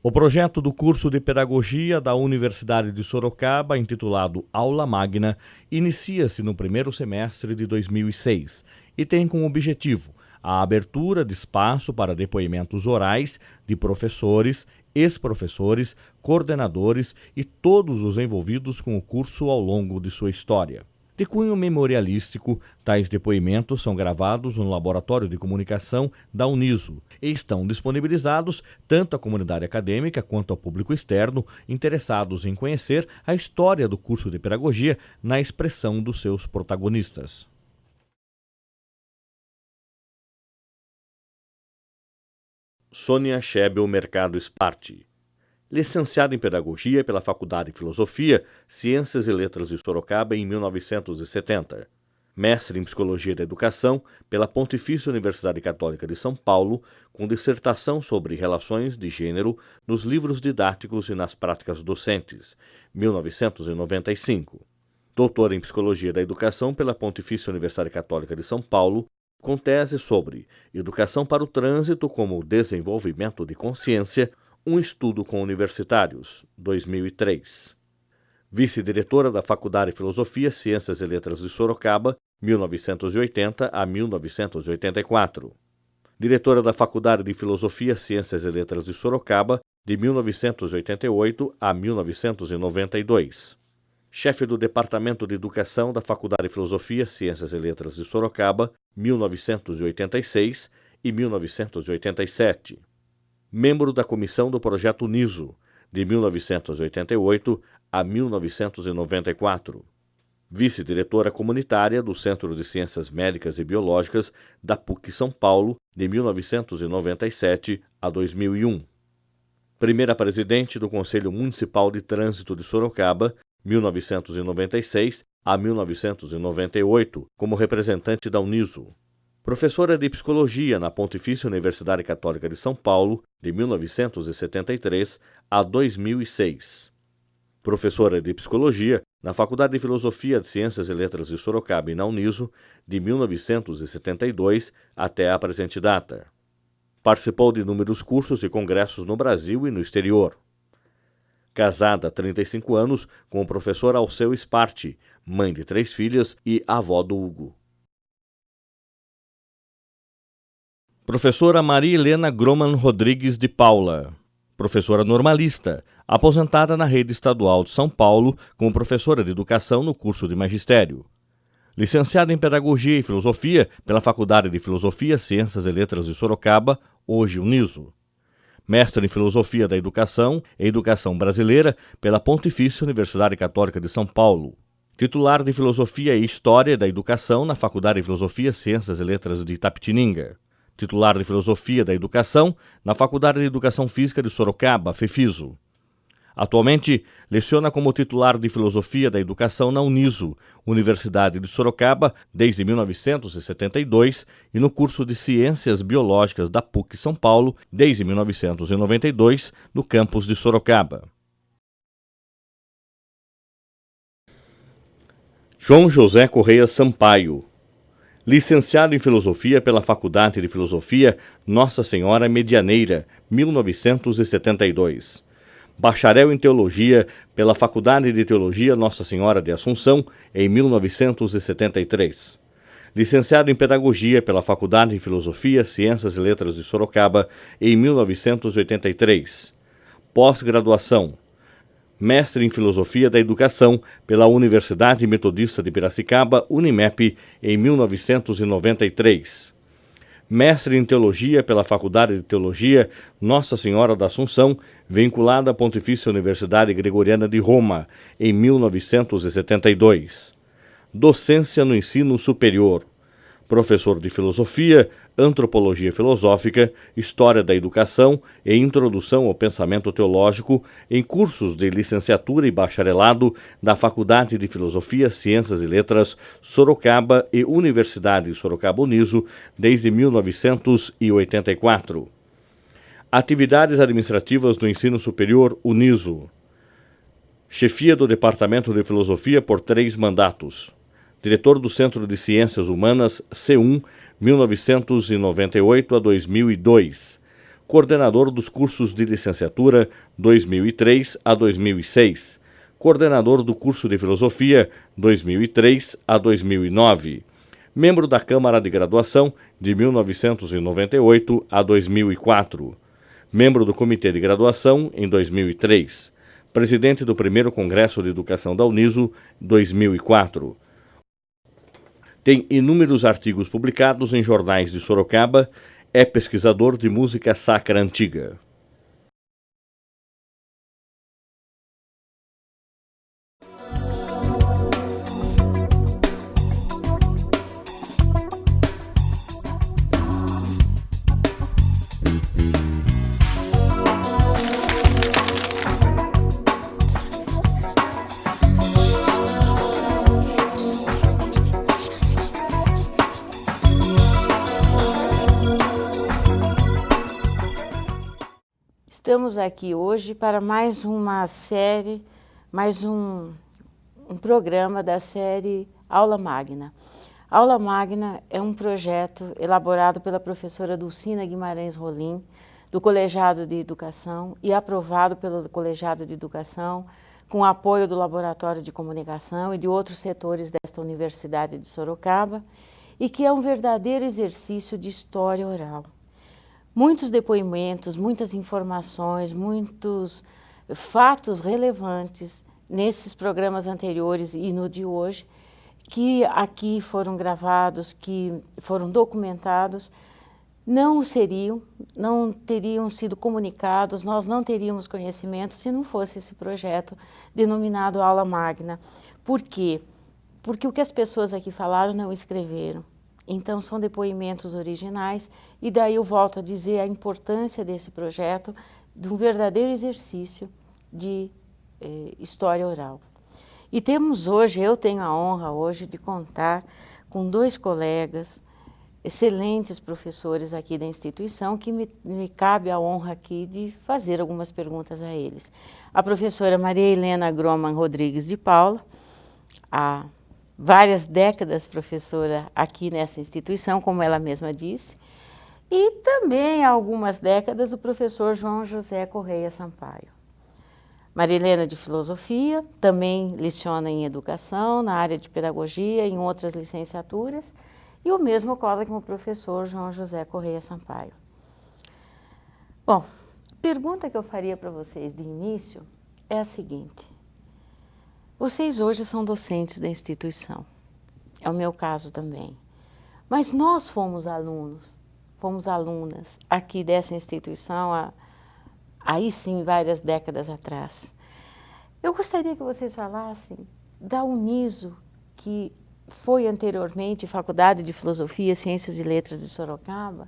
O projeto do curso de Pedagogia da Universidade de Sorocaba, intitulado Aula Magna, inicia-se no primeiro semestre de 2006 e tem como objetivo a abertura de espaço para depoimentos orais de professores, ex-professores, coordenadores e todos os envolvidos com o curso ao longo de sua história. De cunho memorialístico, tais depoimentos são gravados no Laboratório de Comunicação da Uniso e estão disponibilizados tanto à comunidade acadêmica quanto ao público externo interessados em conhecer a história do curso de Pedagogia na expressão dos seus protagonistas. Sônia Schebel Mercado Sparte, licenciada em Pedagogia pela Faculdade de Filosofia, Ciências e Letras de Sorocaba em 1970. Mestre em Psicologia da Educação pela Pontifícia Universidade Católica de São Paulo, com dissertação sobre relações de gênero nos livros didáticos e nas práticas docentes, 1995. Doutora em Psicologia da Educação pela Pontifícia Universidade Católica de São Paulo, com tese sobre Educação para o Trânsito como Desenvolvimento de Consciência, um estudo com universitários, 2003. Vice-diretora da Faculdade de Filosofia, Ciências e Letras de Sorocaba, 1980 a 1984. Diretora da Faculdade de Filosofia, Ciências e Letras de Sorocaba, de 1988 a 1992. Chefe do Departamento de Educação da Faculdade de Filosofia, Ciências e Letras de Sorocaba, 1986 e 1987. Membro da Comissão do Projeto Uniso, de 1988 a 1994. Vice-diretora comunitária do Centro de Ciências Médicas e Biológicas da PUC São Paulo, de 1997 a 2001. Primeira presidente do Conselho Municipal de Trânsito de Sorocaba, 1996 a 1998, como representante da Uniso. Professora de Psicologia na Pontifícia Universidade Católica de São Paulo, de 1973 a 2006. Professora de Psicologia na Faculdade de Filosofia de Ciências e Letras de Sorocaba e na Uniso, de 1972 até a presente data. Participou de inúmeros cursos e congressos no Brasil e no exterior. Casada há 35 anos com o professor Alceu Sparte, mãe de 3 filhas e avó do Hugo. Professora Maria Helena Groman Rodrigues de Paula, professora normalista, aposentada na Rede Estadual de São Paulo como professora de Educação no curso de Magistério. Licenciada em Pedagogia e Filosofia pela Faculdade de Filosofia, Ciências e Letras de Sorocaba, hoje Uniso. Mestre em Filosofia da Educação e Educação Brasileira pela Pontifícia Universidade Católica de São Paulo. Titular de Filosofia e História da Educação na Faculdade de Filosofia, Ciências e Letras de Itapetininga. Titular de Filosofia da Educação na Faculdade de Educação Física de Sorocaba, FEFISO. Atualmente, leciona como titular de Filosofia da Educação na Uniso, Universidade de Sorocaba, desde 1972 e no curso de Ciências Biológicas da PUC São Paulo, desde 1992, no campus de Sorocaba. João José Correia Sampaio, licenciado em Filosofia pela Faculdade de Filosofia Nossa Senhora Medianeira, 1972. Bacharel em Teologia pela Faculdade de Teologia Nossa Senhora de Assunção, em 1973. Licenciado em Pedagogia pela Faculdade de Filosofia, Ciências e Letras de Sorocaba, em 1983. Pós-graduação. Mestre em Filosofia da Educação pela Universidade Metodista de Piracicaba, Unimep, em 1993. Mestre em Teologia pela Faculdade de Teologia Nossa Senhora da Assunção, vinculada à Pontifícia Universidade Gregoriana de Roma, em 1972. Docência no ensino superior. Professor de Filosofia, Antropologia Filosófica, História da Educação e Introdução ao Pensamento Teológico em cursos de licenciatura e bacharelado da Faculdade de Filosofia, Ciências e Letras, Sorocaba e Universidade Sorocaba Uniso, desde 1984. Atividades administrativas do ensino superior Uniso. Chefia do Departamento de Filosofia por 3 mandatos. Diretor do Centro de Ciências Humanas, C1, 1998 a 2002. coordenador dos cursos de licenciatura 2003 a 2006, coordenador do curso de filosofia 2003 a 2009, membro da Câmara de Graduação de 1998 a 2004, membro do Comitê de Graduação em 2003, presidente do primeiro Congresso de Educação da Uniso 2004. Tem inúmeros artigos publicados em jornais de Sorocaba, é pesquisador de música sacra antiga. Estamos aqui hoje para mais uma série, mais um programa da série Aula Magna. Aula Magna é um projeto elaborado pela professora Dulcina Guimarães Rolim, do Colegiado de Educação, e aprovado pelo Colegiado de Educação, com apoio do Laboratório de Comunicação e de outros setores desta Universidade de Sorocaba, e que é um verdadeiro exercício de história oral. Muitos depoimentos, muitas informações, muitos fatos relevantes nesses programas anteriores e no de hoje, que aqui foram gravados, que foram documentados, não teriam sido comunicados, nós não teríamos conhecimento se não fosse esse projeto denominado Aula Magna. Por quê? Porque o que as pessoas aqui falaram não escreveram. Então, são depoimentos originais, e daí eu volto a dizer a importância desse projeto, de um verdadeiro exercício de história oral. E temos hoje, eu tenho a honra hoje de contar com dois colegas, excelentes professores aqui da instituição, que me cabe a honra aqui de fazer algumas perguntas a eles. A professora Maria Helena Groman Rodrigues de Paula, a várias décadas professora aqui nessa instituição, como ela mesma disse, e também há algumas décadas o professor João José Correia Sampaio. Maria Helena de Filosofia, também leciona em Educação, na área de Pedagogia, em outras licenciaturas, e o mesmo ocorre com o professor João José Correia Sampaio. Bom, a pergunta que eu faria para vocês de início é a seguinte: vocês hoje são docentes da instituição, é o meu caso também, mas nós fomos alunos, fomos alunas aqui dessa instituição, aí sim, várias décadas atrás. Eu gostaria que vocês falassem da Uniso, que foi anteriormente Faculdade de Filosofia, Ciências e Letras de Sorocaba,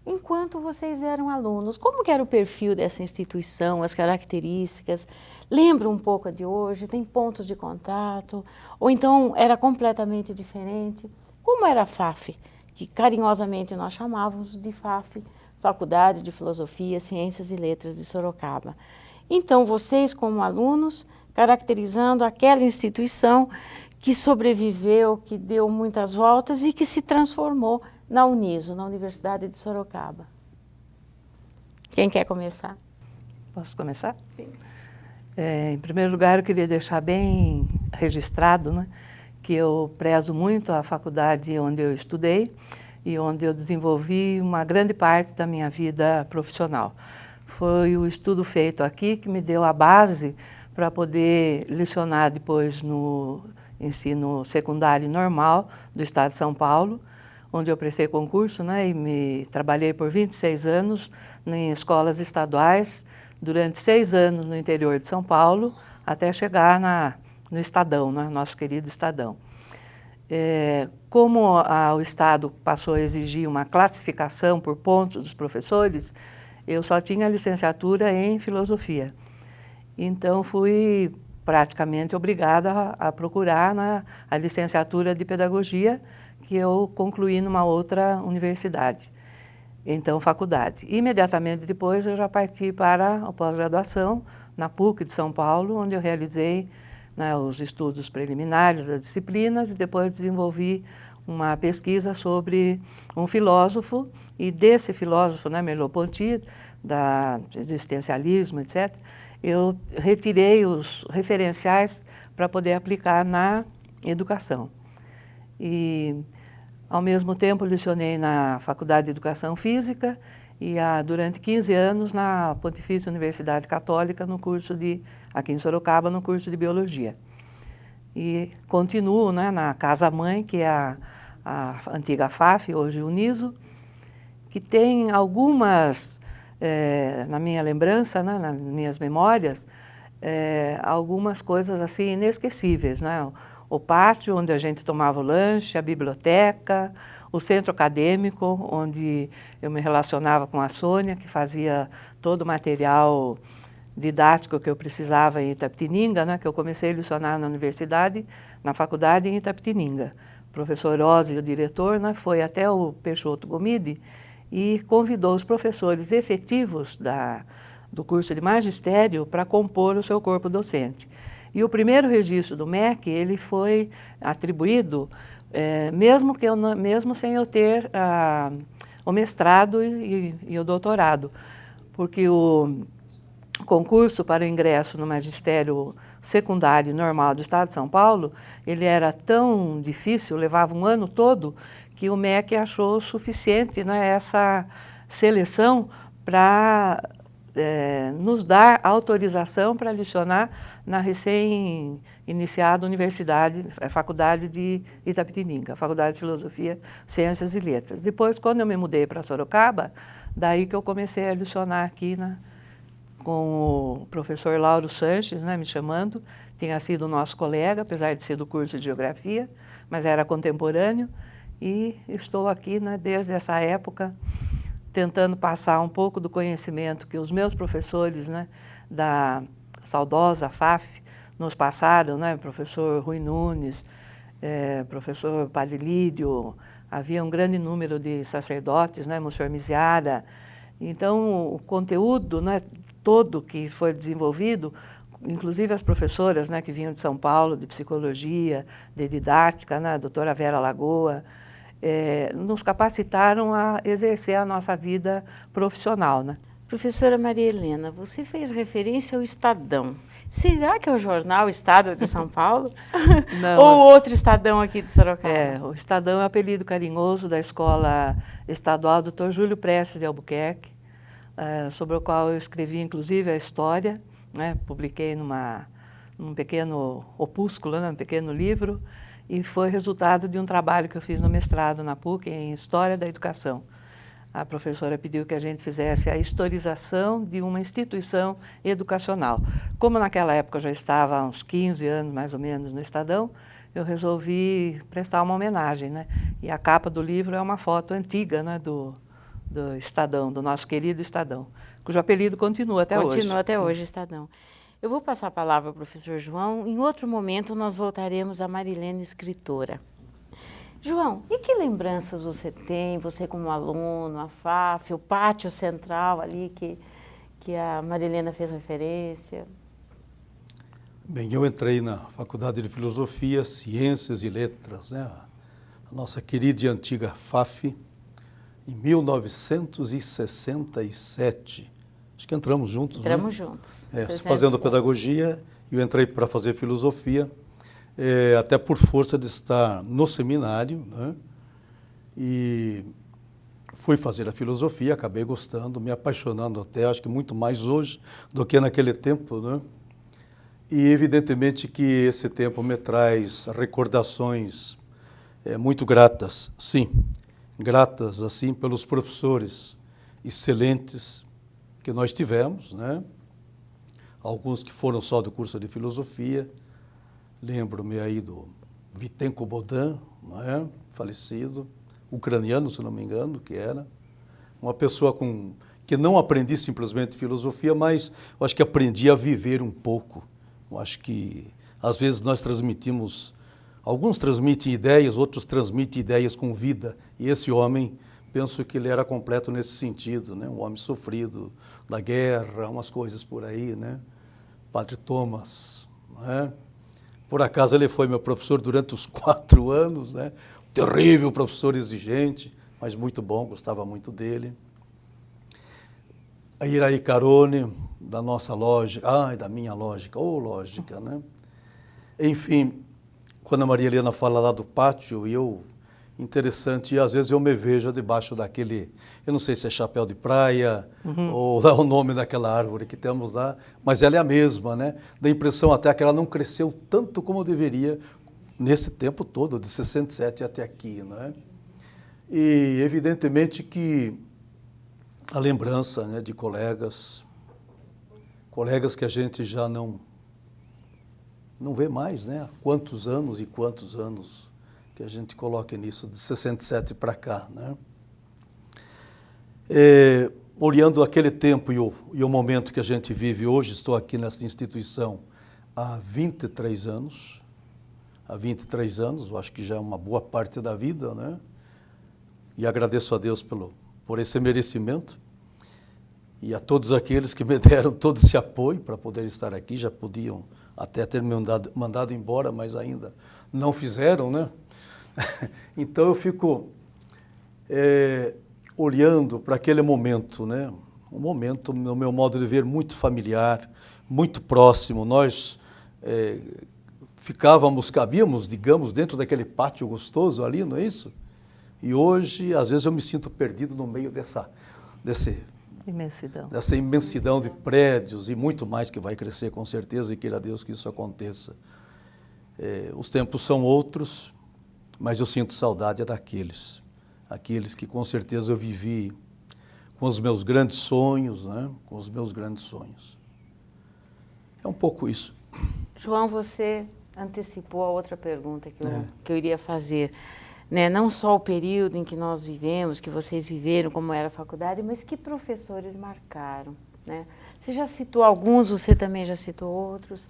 enquanto vocês eram alunos. Como que era o perfil dessa instituição, as características? Lembra um pouco de hoje? Tem pontos de contato? Ou então era completamente diferente? Como era a FAF, que carinhosamente nós chamávamos de FAF, Faculdade de Filosofia, Ciências e Letras de Sorocaba. Então, vocês como alunos, caracterizando aquela instituição que sobreviveu, que deu muitas voltas e que se transformou na Uniso, na Universidade de Sorocaba. Quem quer começar? Posso começar? Sim. Em primeiro lugar, eu queria deixar bem registrado, né, que eu prezo muito a faculdade onde eu estudei e onde eu desenvolvi uma grande parte da minha vida profissional. Foi o estudo feito aqui que me deu a base para poder lecionar depois no ensino secundário normal do Estado de São Paulo, onde eu prestei concurso, né, e trabalhei por 26 anos em escolas estaduais, durante 6 anos no interior de São Paulo, até chegar no Estadão, né, nosso querido Estadão. Como o Estado passou a exigir uma classificação por pontos dos professores, eu só tinha licenciatura em filosofia. Então, fui praticamente obrigada a procurar a licenciatura de pedagogia, que eu concluí numa outra universidade, então faculdade. Imediatamente depois eu já parti para a pós-graduação na PUC de São Paulo, onde eu realizei, né, os estudos preliminares das disciplinas e depois desenvolvi uma pesquisa sobre um filósofo, e desse filósofo, né, Merleau-Ponty, da existencialismo, etc., eu retirei os referenciais para poder aplicar na educação. E, ao mesmo tempo, lecionei na Faculdade de Educação Física e durante 15 anos na Pontifícia Universidade Católica, aqui em Sorocaba, no curso de Biologia. E continuo, né, na Casa Mãe, que é a antiga FAF, hoje Uniso, que tem algumas, na minha lembrança, né, nas minhas memórias, algumas coisas assim inesquecíveis, né? O pátio onde a gente tomava o lanche, a biblioteca, o centro acadêmico, onde eu me relacionava com a Sônia, que fazia todo o material didático que eu precisava em Itapetininga, né, que eu comecei a lecionar na faculdade em Itapetininga. O professor Ozzy, o diretor, né, foi até o Peixoto Gomide e convidou os professores efetivos do curso de magistério para compor o seu corpo docente. E o primeiro registro do MEC, ele foi atribuído, mesmo sem eu ter o mestrado e o doutorado, porque o concurso para o ingresso no magistério secundário normal do Estado de São Paulo, ele era tão difícil, levava um ano todo, que o MEC achou suficiente, né, essa seleção para nos dar autorização para lecionar na recém-iniciada Faculdade de Itapetininga, Faculdade de Filosofia, Ciências e Letras. Depois, quando eu me mudei para Sorocaba, daí que eu comecei a lecionar aqui com o professor Lauro Sanches, né, me chamando. Tinha sido nosso colega, apesar de ser do curso de Geografia, mas era contemporâneo, e estou aqui, né, desde essa época, tentando passar um pouco do conhecimento que os meus professores, né, da saudosa FAF nos passaram, né, professor Rui Nunes, professor Padre Lídio, havia um grande número de sacerdotes, né, Monsenhor Miziara. Então, o conteúdo, né, todo que foi desenvolvido, inclusive as professoras, né, que vinham de São Paulo, de psicologia, de didática, né, a doutora Vera Lagoa, nos capacitaram a exercer a nossa vida profissional, né? Professora Maria Helena, você fez referência ao Estadão. Será que é o jornal Estado de São Paulo? Não. Ou outro Estadão aqui de Sorocaba? O Estadão é o apelido carinhoso da Escola Estadual Dr. Júlio Prestes de Albuquerque, sobre o qual eu escrevi, inclusive, a história, né? Publiquei num pequeno opúsculo, né? Um pequeno livro, e foi resultado de um trabalho que eu fiz no mestrado na PUC em História da Educação. A professora pediu que a gente fizesse a historização de uma instituição educacional. Como naquela época eu já estava há uns 15 anos, mais ou menos, no Estadão, eu resolvi prestar uma homenagem, né? E a capa do livro é uma foto antiga, né, do Estadão, do nosso querido Estadão, cujo apelido continua até hoje. Continua até hoje, Estadão. Eu vou passar a palavra ao professor João. Em outro momento, nós voltaremos a Marilena, escritora. João, e que lembranças você tem, você como aluno, a FAF, o pátio central ali que a Marilena fez referência? Bem, eu entrei na Faculdade de Filosofia, Ciências e Letras, né? A nossa querida e antiga FAF, em 1967. Acho que entramos juntos, Entramos juntos. Fazendo pedagogia, eu entrei para fazer filosofia, até por força de estar no seminário, né? E fui fazer a filosofia, acabei gostando, me apaixonando até, acho que muito mais hoje do que naquele tempo, né? E evidentemente que esse tempo me traz recordações muito gratas, sim, gratas assim pelos professores excelentes que nós tivemos, né? Alguns que foram só do curso de filosofia. Lembro-me aí do Vitenko Bodan, né? Falecido, ucraniano, se não me engano, que era uma pessoa que não aprendi simplesmente filosofia, mas eu acho que aprendi a viver um pouco. Eu acho que às vezes nós transmitimos, alguns transmitem ideias, outros transmitem ideias com vida, e esse homem, penso que ele era completo nesse sentido, né? Um homem sofrido da guerra, umas coisas por aí, né? Padre Thomas, né? Por acaso ele foi meu professor durante os 4 anos, né? terrível professor exigente, mas muito bom, gostava muito dele. A Iraí Carone, da nossa lógica, da minha lógica, lógica, né? Enfim, quando a Maria Helena fala lá do pátio, interessante, e às vezes eu me vejo debaixo daquele, eu não sei se é chapéu de praia, ou o nome daquela árvore que temos lá, mas ela é a mesma, né? Dá a impressão até que ela não cresceu tanto como deveria nesse tempo todo, de 67 até aqui, né? E evidentemente que a lembrança, né, de colegas que a gente já não vê mais, né? Há quantos anos e quantos anos que a gente coloca nisso, de 67 para cá, né? Olhando aquele tempo e o momento que a gente vive hoje, estou aqui nessa instituição há 23 anos, eu acho que já é uma boa parte da vida, né? E agradeço a Deus por esse merecimento e a todos aqueles que me deram todo esse apoio para poder estar aqui. Já podiam até ter me mandado embora, mas ainda não fizeram, né? Então eu fico olhando para aquele momento, né? Um momento, no meu modo de ver, muito familiar, muito próximo. Nós cabíamos, digamos, dentro daquele pátio gostoso ali, não é isso? E hoje, às vezes, eu me sinto perdido no meio dessa imensidão de prédios e muito mais que vai crescer, com certeza, e queira Deus que isso aconteça. Os tempos são outros, mas eu sinto saudade daqueles que com certeza eu vivi com os meus grandes sonhos, né? Com os meus grandes sonhos. É um pouco isso. João, você antecipou a outra pergunta que eu iria fazer. Né? Não só o período em que nós vivemos, que vocês viveram, como era a faculdade, mas que professores marcaram, né? Você já citou alguns, você também já citou outros.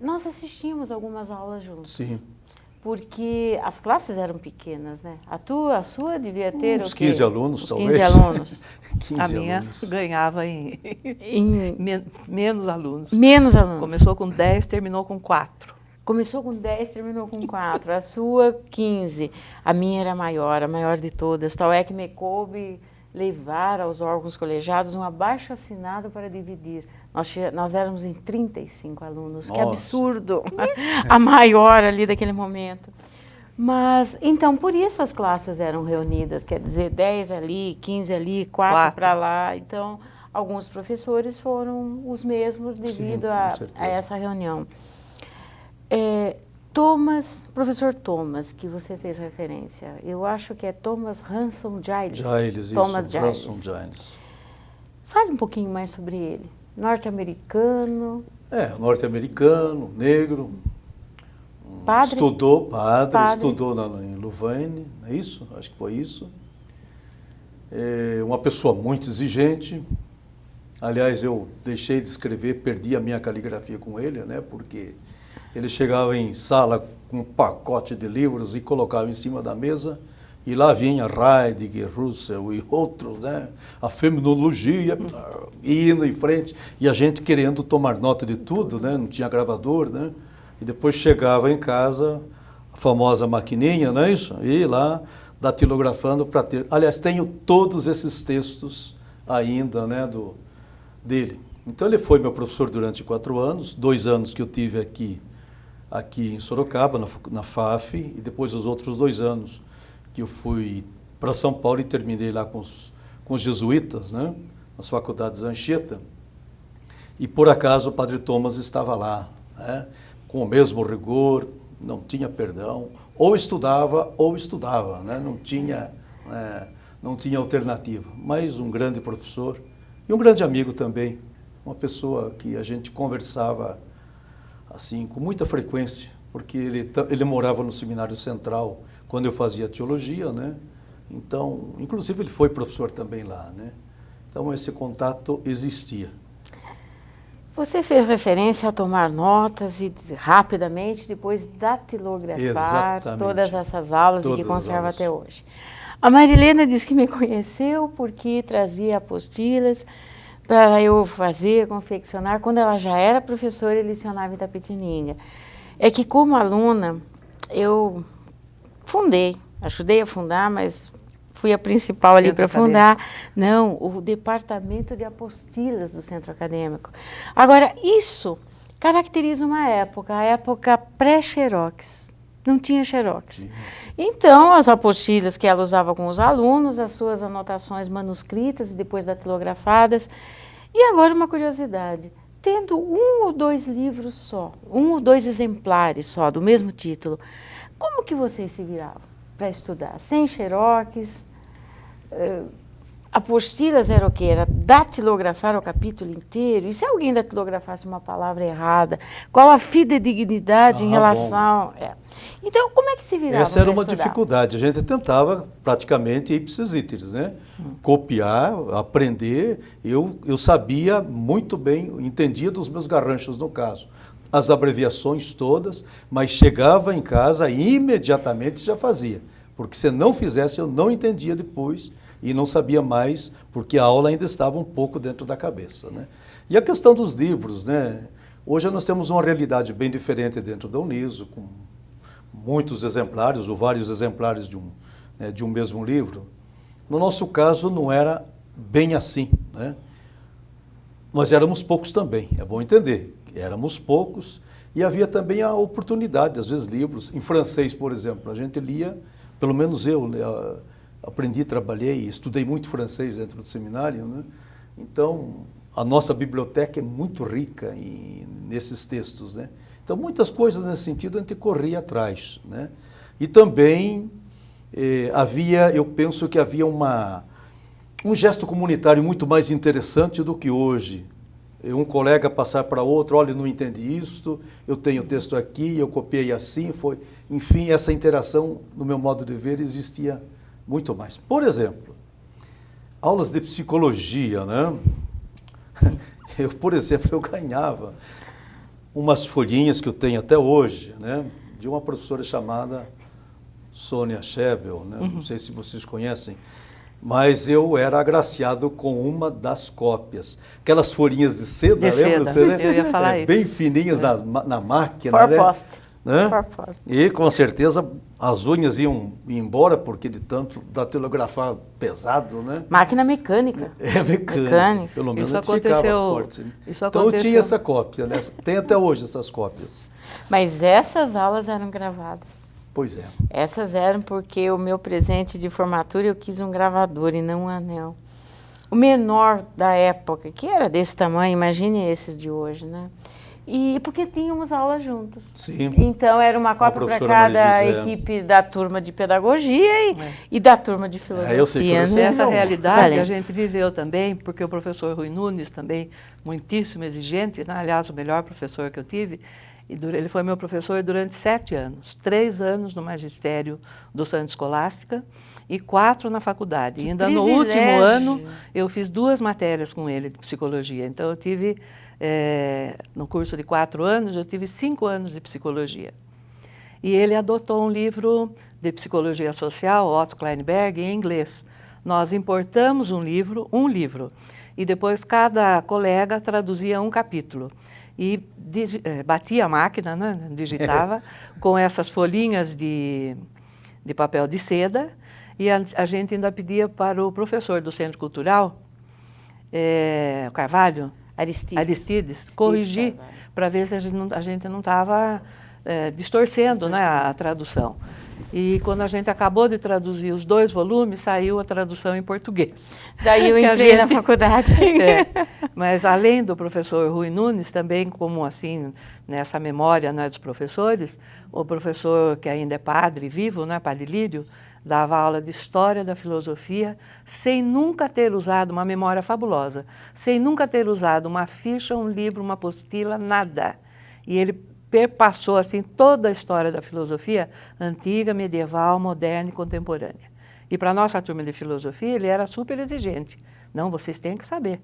Nós assistimos algumas aulas juntos. Sim. Porque as classes eram pequenas, né? A sua devia ter uns 15 alunos, talvez. 15 alunos. 15 a minha alunos. ganhava em menos alunos. Menos alunos. Começou com 10, terminou com 4. Começou com 10, terminou com 4. A sua, 15. A minha era a maior de todas. Tal é que me coube levar aos órgãos colegiados um abaixo-assinado para dividir. Nós éramos em 35 alunos. Nossa. Que absurdo! A maior ali daquele momento. Mas, então, por isso as classes eram reunidas. Quer dizer, 10 ali, 15 ali, 4 para lá. Então, alguns professores foram os mesmos devido a essa reunião. Professor Thomas, que você fez referência, eu acho que é Thomas Ransom Giles. Thomas Giles. Ransom Giles. Fale um pouquinho mais sobre ele. Norte-americano. Norte-americano, negro. Estudou em Louvain, é isso? Acho que foi isso. Uma pessoa muito exigente. Aliás, eu deixei de escrever, perdi a minha caligrafia com ele, né? Porque ele chegava em sala com um pacote de livros e colocava em cima da mesa, e lá vinha Heidegger, Russell e outros, né? A fenomenologia, indo em frente, e a gente querendo tomar nota de tudo, né? Não tinha gravador, né? E depois chegava em casa, a famosa maquininha, não é isso? E lá, datilografando para ter... Aliás, tenho todos esses textos ainda, né, dele. Então ele foi meu professor durante 4 anos, 2 anos que eu tive aqui em Sorocaba, na FAF, e depois os outros 2 anos que eu fui para São Paulo e terminei lá com os jesuítas, né, nas faculdades Anchieta. E por acaso o Padre Thomas estava lá, né, com o mesmo rigor, não tinha perdão, ou estudava, né, não tinha alternativa. Mas um grande professor e um grande amigo também, uma pessoa que a gente conversava assim com muita frequência, porque ele morava no Seminário Central quando eu fazia teologia, né? Então, inclusive ele foi professor também lá, né? Então esse contato existia. Você fez referência a tomar notas e rapidamente depois datilografar todas essas aulas e que conserva até hoje. A Marilena disse que me conheceu porque trazia apostilas para eu fazer, confeccionar. Quando ela já era professora e lecionava em Itapetininga. É que como aluna, eu fundei, ajudei a fundar, mas fui a principal ali para fundar. Não, o departamento de apostilas do Centro Acadêmico. Agora, isso caracteriza uma época, a época pré-xerox. Não tinha xerox. Então, as apostilas que ela usava com os alunos, as suas anotações manuscritas e depois datilografadas. E agora uma curiosidade, tendo 1 ou 2 livros só, 1 ou 2 exemplares só, do mesmo título, como que vocês se viravam para estudar? Sem xerox, apostilas era o quê? Era datilografar o capítulo inteiro? E se alguém datilografasse uma palavra errada? Qual a fidedignidade em relação... Então, como é que se virava? Essa era uma dificuldade. A gente tentava praticamente ipsis literis, né? Copiar, aprender. Eu sabia muito bem, entendia dos meus garranchos no caso, as abreviações todas, mas chegava em casa e imediatamente já fazia. Porque se não fizesse, eu não entendia depois e não sabia mais, porque a aula ainda estava um pouco dentro da cabeça, né? E a questão dos livros, né? Hoje nós temos uma realidade bem diferente dentro da Uniso, com muitos exemplares ou vários exemplares de um mesmo livro. No nosso caso não era bem assim, né? Nós éramos poucos também, é bom entender, éramos poucos e havia também a oportunidade, às vezes livros, em francês, por exemplo, a gente lia, pelo menos eu aprendi, trabalhei, estudei muito francês dentro do seminário, né? Então a nossa biblioteca é muito rica nesses textos, né? Então, muitas coisas nesse sentido a gente corria atrás, né? E também eu penso que havia um gesto comunitário muito mais interessante do que hoje. Um colega passar para outro, olha, não entendi isto, eu tenho o texto aqui, eu copiei assim, enfim, essa interação, no meu modo de ver, existia muito mais. Por exemplo, aulas de psicologia, né? Por exemplo, eu ganhava umas folhinhas que eu tenho até hoje, né, de uma professora chamada Sônia Schebel, né? Não sei se vocês conhecem, mas eu era agraciado com uma das cópias. Aquelas folhinhas de seda, lembra você, né? Eu ia falar isso. Bem fininhas na máquina, Forpost. Né? E com certeza as unhas iam embora, porque de tanto datilografar pesado, né? Máquina mecânica. Mecânica. Pelo menos ficava forte. Então eu tinha essa cópia, né? Tem até hoje essas cópias. Mas essas aulas eram gravadas. Pois é. Essas eram porque o meu presente de formatura eu quis um gravador e não um anel. O menor da época, que era desse tamanho, imagine esses de hoje, né? E porque tínhamos aulas juntos. Sim. Então era uma cópia para cada equipe da turma de pedagogia e da turma de filosofia. Eu sei que essa realidade a gente viveu também, porque o professor Rui Nunes também, muitíssimo exigente, né? Aliás, o melhor professor que eu tive, ele foi meu professor durante 7 anos, 3 anos no magistério docente escolástica e 4 na faculdade. E ainda no último ano eu fiz 2 matérias com ele de psicologia. Então eu tive no curso de 4 anos, eu tive 5 anos de psicologia. E ele adotou um livro de psicologia social, Otto Kleinberg, em inglês. Nós importamos um livro, e depois cada colega traduzia um capítulo. E batia a máquina, né, digitava, com essas folhinhas de papel de seda, e a gente ainda pedia para o professor do Centro Cultural, Carvalho, Aristides, corrigir para ver se a gente não estava distorcendo, né, a tradução. E quando a gente acabou de traduzir os 2 volumes, saiu a tradução em português. Daí eu entrei na faculdade. Mas além do professor Rui Nunes, também como assim, nessa memória, né, dos professores, o professor que ainda é padre vivo, né, Padre Lírio, dava aula de História da Filosofia sem nunca ter usado uma memória fabulosa, sem nunca ter usado uma ficha, um livro, uma apostila, nada. E ele perpassou assim toda a história da filosofia antiga, medieval, moderna e contemporânea. E para a nossa turma de filosofia ele era super exigente. Não, vocês têm que saber.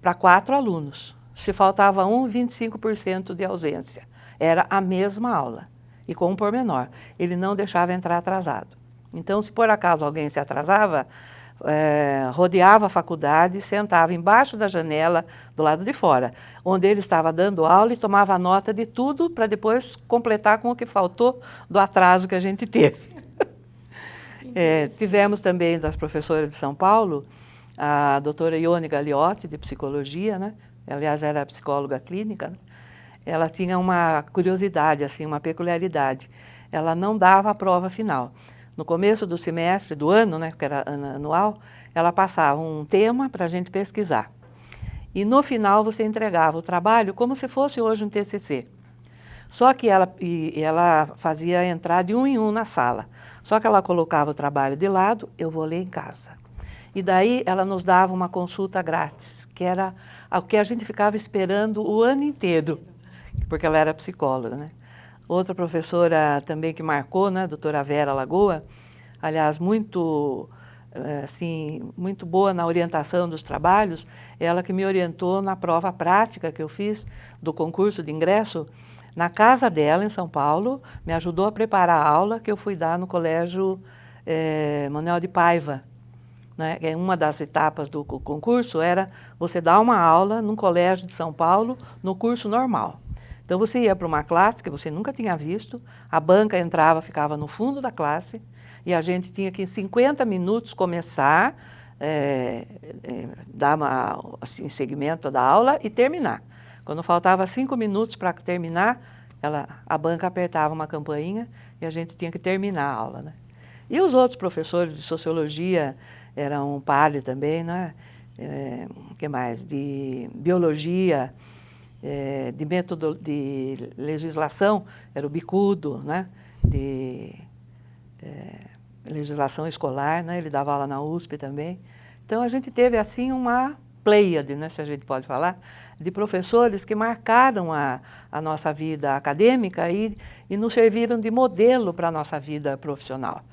Para 4 alunos. Se faltava 25% de ausência. Era a mesma aula. E com um pormenor. Ele não deixava entrar atrasado. Então, se por acaso alguém se atrasava, rodeava a faculdade, sentava embaixo da janela do lado de fora, onde ele estava dando aula e tomava nota de tudo para depois completar com o que faltou do atraso que a gente teve. Tivemos também das professoras de São Paulo, a doutora Ione Gagliotti, de psicologia, né? Aliás, era psicóloga clínica, né? Ela tinha uma curiosidade, assim, uma peculiaridade. Ela não dava a prova final. No começo do semestre, do ano, né, que era anual, ela passava um tema para a gente pesquisar. E no final você entregava o trabalho como se fosse hoje um TCC. Só que ela fazia entrar de um em um na sala. Só que ela colocava o trabalho de lado, eu vou ler em casa. E daí ela nos dava uma consulta grátis, que era o que a gente ficava esperando o ano inteiro, porque ela era psicóloga, né? Outra professora também que marcou, né, a doutora Vera Lagoa, aliás, muito boa na orientação dos trabalhos, ela que me orientou na prova prática que eu fiz do concurso de ingresso na casa dela, em São Paulo, me ajudou a preparar a aula que eu fui dar no colégio Manuel de Paiva. Né? Uma das etapas do concurso era você dar uma aula num colégio de São Paulo no curso normal. Então você ia para uma classe que você nunca tinha visto, a banca entrava, ficava no fundo da classe, e a gente tinha que em 50 minutos começar, dar segmento da aula e terminar. Quando faltava 5 minutos para terminar, a banca apertava uma campainha e a gente tinha que terminar a aula. Né? E os outros professores de sociologia eram Palio também, né? Que mais? De biologia, de método de legislação, era o Bicudo, né? De legislação escolar, né? Ele dava aula na USP também. Então a gente teve assim uma pleiade, né? Se a gente pode falar, de professores que marcaram a nossa vida acadêmica e nos serviram de modelo para a nossa vida profissional.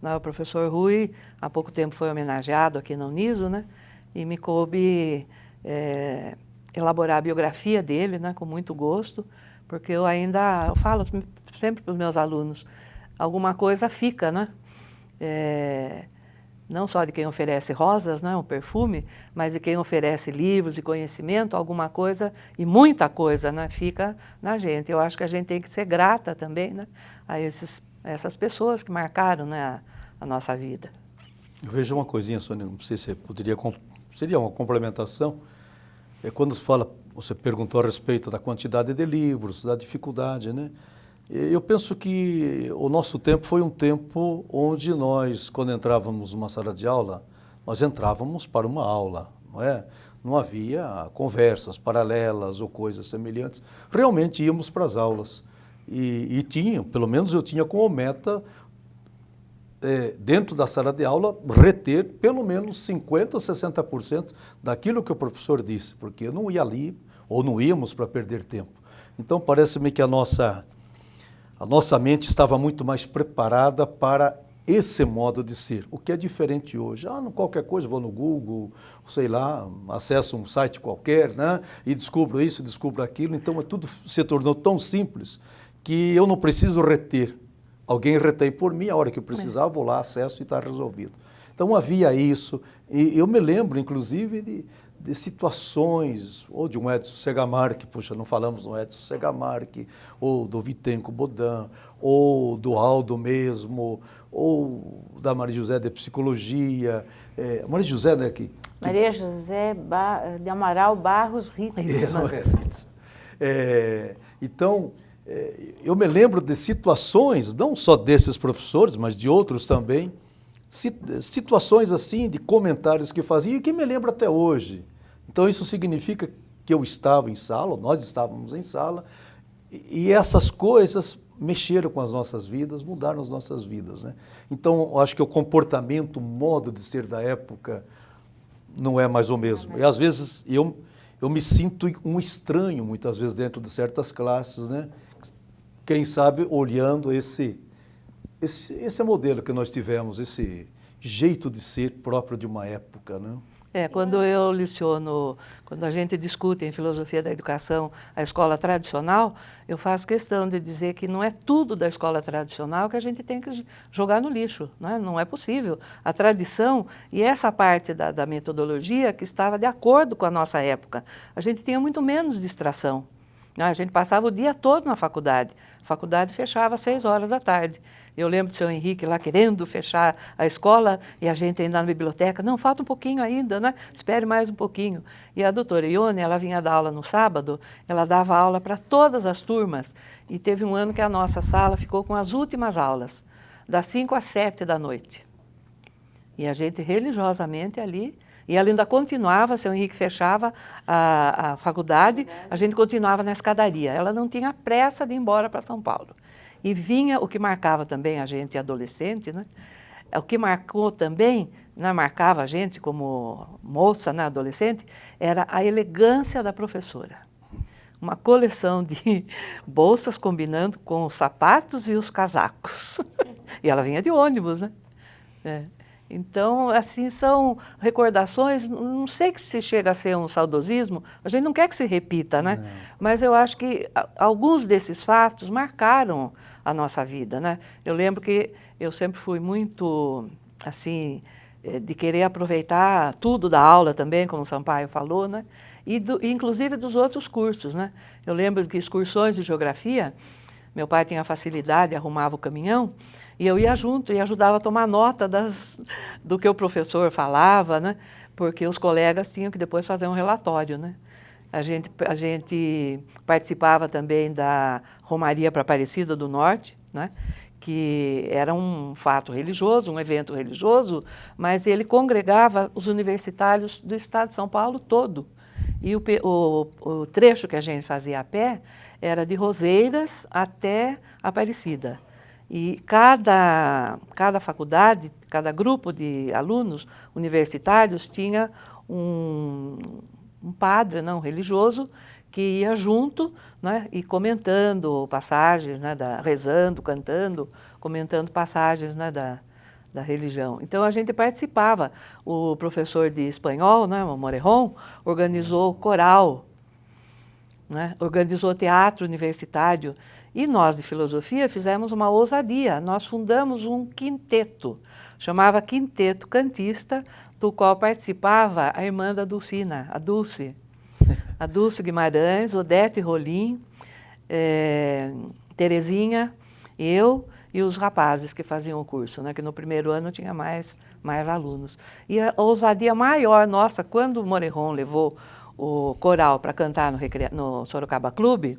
O professor Rui, há pouco tempo foi homenageado aqui na Uniso, né? E me coube elaborar a biografia dele, né? Com muito gosto, porque eu falo sempre para os meus alunos, alguma coisa fica, né? Não só de quem oferece rosas, né, um perfume, mas de quem oferece livros e conhecimento, alguma coisa, e muita coisa, né, fica na gente. Eu acho que a gente tem que ser grata também, né, a essas pessoas que marcaram, né, a nossa vida. Eu vejo uma coisinha, Sônia, não sei se seria uma complementação. Quando você perguntou a respeito da quantidade de livros, da dificuldade, né? Eu penso que o nosso tempo foi um tempo onde nós, quando entrávamos numa sala de aula, nós entrávamos para uma aula, não é? Não havia conversas paralelas ou coisas semelhantes. Realmente íamos para as aulas e pelo menos eu tinha como meta, dentro da sala de aula, reter pelo menos 50% ou 60% daquilo que o professor disse, porque eu não ia ali ou não íamos para perder tempo. Então parece-me que a nossa mente estava muito mais preparada para esse modo de ser, o que é diferente hoje. Qualquer coisa, vou no Google, sei lá, acesso um site qualquer, né, e descubro isso, descubro aquilo. Então, tudo se tornou tão simples que eu não preciso reter. Alguém retém por mim, a hora que eu precisar, vou lá, acesso e está resolvido. Então, havia isso. E eu me lembro, inclusive, de situações, ou de um Edson Segamarque, não falamos do Edson Segamarque, ou do Vitenco Bodin, ou do Aldo mesmo, ou da Maria José de Psicologia. Maria José, né? Maria José de Amaral Barros Ritz. Então, eu me lembro de situações, não só desses professores, mas de outros também, situações assim, de comentários que faziam e que me lembro até hoje. Então isso significa que eu estava em sala, nós estávamos em sala, e essas coisas mexeram com as nossas vidas, mudaram as nossas vidas, né? Então eu acho que o comportamento, o modo de ser da época não é mais o mesmo. E às vezes eu me sinto um estranho, muitas vezes, dentro de certas classes, né? Quem sabe olhando esse modelo que nós tivemos, esse jeito de ser próprio de uma época, né? Quando eu leciono, quando a gente discute em filosofia da educação a escola tradicional, eu faço questão de dizer que não é tudo da escola tradicional que a gente tem que jogar no lixo, né? Não é possível. A tradição e essa parte da metodologia que estava de acordo com a nossa época. A gente tinha muito menos distração. A gente passava o dia todo na faculdade. A faculdade fechava às 6 horas da tarde. Eu lembro do seu Henrique lá querendo fechar a escola e a gente ainda na biblioteca. Não, falta um pouquinho ainda, né? Espere mais um pouquinho. E a doutora Ione, ela vinha dar aula no sábado, ela dava aula para todas as turmas. E teve um ano que a nossa sala ficou com as últimas aulas, das 5 às 7 da noite. E a gente religiosamente ali... E ela ainda continuava, seu Henrique fechava a faculdade, a gente continuava na escadaria. Ela não tinha pressa de ir embora para São Paulo. E vinha, o que marcava também a gente adolescente, né? O que marcou também, né, marcava a gente como moça, né, adolescente, era a elegância da professora. Uma coleção de bolsas combinando com os sapatos e os casacos. E ela vinha de ônibus, né? Então, assim, são recordações, não sei se chega a ser um saudosismo, a gente não quer que se repita, né? Não. Mas eu acho que alguns desses fatos marcaram a nossa vida, né? Eu lembro que eu sempre fui muito, assim, de querer aproveitar tudo da aula também, como o Sampaio falou, né? Inclusive dos outros cursos, né? Eu lembro que excursões de geografia, meu pai tinha facilidade, arrumava o caminhão, e eu ia junto e ajudava a tomar nota do que o professor falava, né? Porque os colegas tinham que depois fazer um relatório, né? A gente participava também da Romaria para Aparecida do Norte, né? Que era um fato religioso, um evento religioso, mas ele congregava os universitários do estado de São Paulo todo. E o trecho que a gente fazia a pé era de Roseiras até Aparecida. E cada faculdade, cada grupo de alunos universitários tinha um padre, não, um religioso, que ia junto, né, e comentando passagens, né, rezando, cantando, comentando passagens, né, da religião. Então a gente participava. O professor de espanhol, né, o Morejon, organizou coral, né, organizou teatro universitário. E nós, de filosofia, fizemos uma ousadia. Nós fundamos um quinteto, chamava Quinteto Cantista, do qual participava a irmã da Dulcina, a Dulce Guimarães, Odete Rolim, Terezinha, eu e os rapazes que faziam o curso, né, que no primeiro ano tinha mais alunos. E a ousadia maior nossa, quando o Morejon levou o coral para cantar no Sorocaba Clube,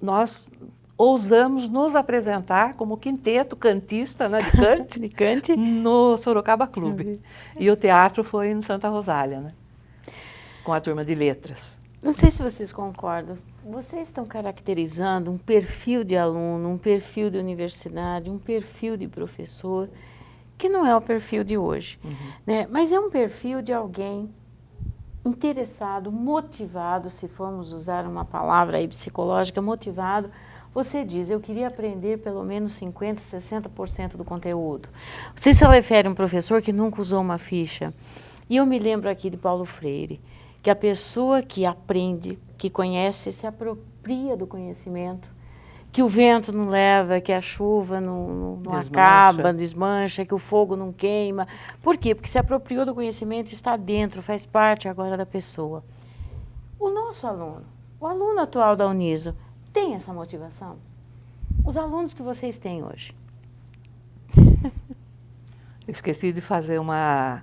nós ousamos nos apresentar como quinteto cantista, né, de cante, no Sorocaba Clube. E o teatro foi no Santa Rosália, né, com a turma de letras. Não sei se vocês concordam, vocês estão caracterizando um perfil de aluno, um perfil de universidade, um perfil de professor, que não é o perfil de hoje, né? Mas é um perfil de alguém interessado, motivado, se formos usar uma palavra aí psicológica, motivado. Você diz, eu queria aprender pelo menos 50%, 60% do conteúdo. Você se refere a um professor que nunca usou uma ficha. E eu me lembro aqui de Paulo Freire, que a pessoa que aprende, que conhece, se apropria do conhecimento, que o vento não leva, que a chuva não acaba, desmancha, que o fogo não queima. Por quê? Porque se apropriou do conhecimento, está dentro, faz parte agora da pessoa. O nosso aluno, o aluno atual da Uniso, tem essa motivação? Os alunos que vocês têm hoje? Esqueci de fazer uma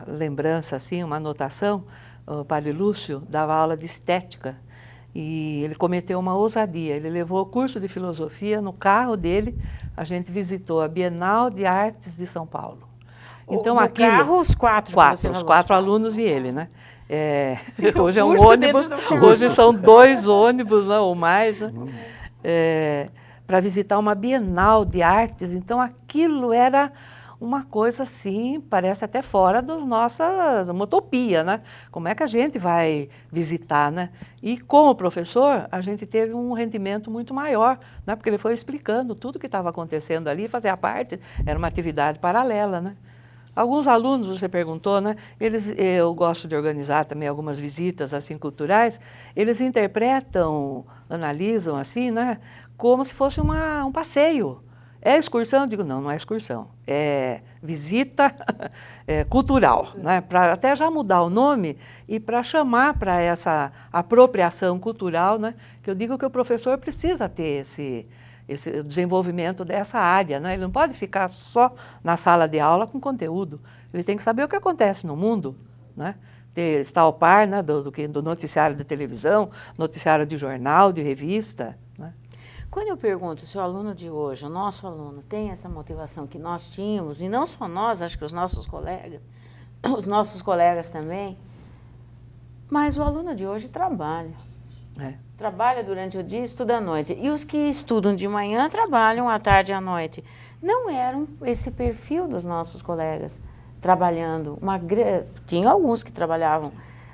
lembrança, assim, uma anotação. O Padre Lúcio dava aula de estética. E ele cometeu uma ousadia, ele levou o curso de filosofia no carro dele, a gente visitou a Bienal de Artes de São Paulo. Então, no carro, os quatro alunos e ele, né? Hoje é um ônibus, hoje são 2 ônibus, né, ou mais, né? Para visitar uma Bienal de Artes. Então, aquilo era uma coisa assim, parece até fora da nossa uma utopia, né? Como é que a gente vai visitar, né? E com o professor, a gente teve um rendimento muito maior, né? Porque ele foi explicando tudo que estava acontecendo ali, fazia parte, era uma atividade paralela, né? Alguns alunos, você perguntou, né? Eu gosto de organizar também algumas visitas assim culturais. Eles interpretam, analisam assim, né? Como se fosse um passeio. É excursão? Eu digo, não é excursão. É visita cultural, né? Para até já mudar o nome e para chamar para essa apropriação cultural, né? Que eu digo que o professor precisa ter esse desenvolvimento dessa área, né? Ele não pode ficar só na sala de aula com conteúdo. Ele tem que saber o que acontece no mundo, né? Estar ao par, né, do noticiário da televisão, noticiário de jornal, de revista, né? Quando eu pergunto se o aluno de hoje, o nosso aluno, tem essa motivação que nós tínhamos, e não só nós, acho que os nossos colegas também, mas o aluno de hoje trabalha. Trabalha durante o dia e estuda à noite. E os que estudam de manhã trabalham à tarde e à noite. Não era esse perfil dos nossos colegas trabalhando. Tinha alguns que trabalhavam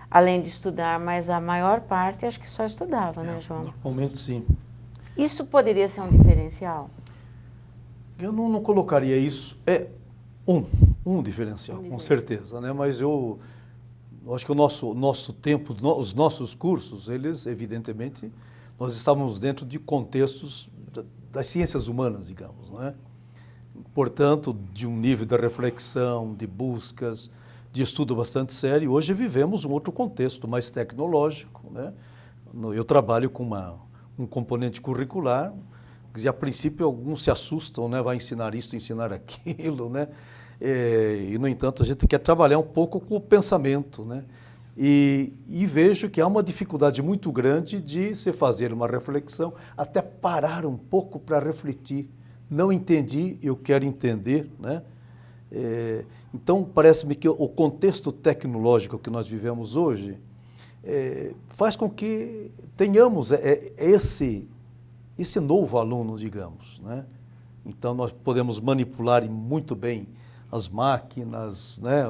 além de estudar, mas a maior parte acho que só estudava, né, João? Normalmente sim. Isso poderia ser um diferencial? Eu não colocaria isso. É um diferencial, com certeza, né? Mas eu acho que o nosso tempo, os nossos cursos, eles, evidentemente, nós estávamos dentro de contextos das ciências humanas, digamos, não é? Portanto, de um nível de reflexão, de buscas, de estudo bastante sério. Hoje vivemos um outro contexto mais tecnológico, né? Eu trabalho com um componente curricular, quer dizer, a princípio alguns se assustam, né? Vai ensinar isso, ensinar aquilo, né? E, no entanto, a gente quer trabalhar um pouco com o pensamento, né? E vejo que há uma dificuldade muito grande de se fazer uma reflexão, até parar um pouco para refletir. Não entendi, eu quero entender, né? Então, parece-me que o contexto tecnológico que nós vivemos hoje faz com que tenhamos esse novo aluno, digamos, né? Então, nós podemos manipular muito bem as máquinas, né?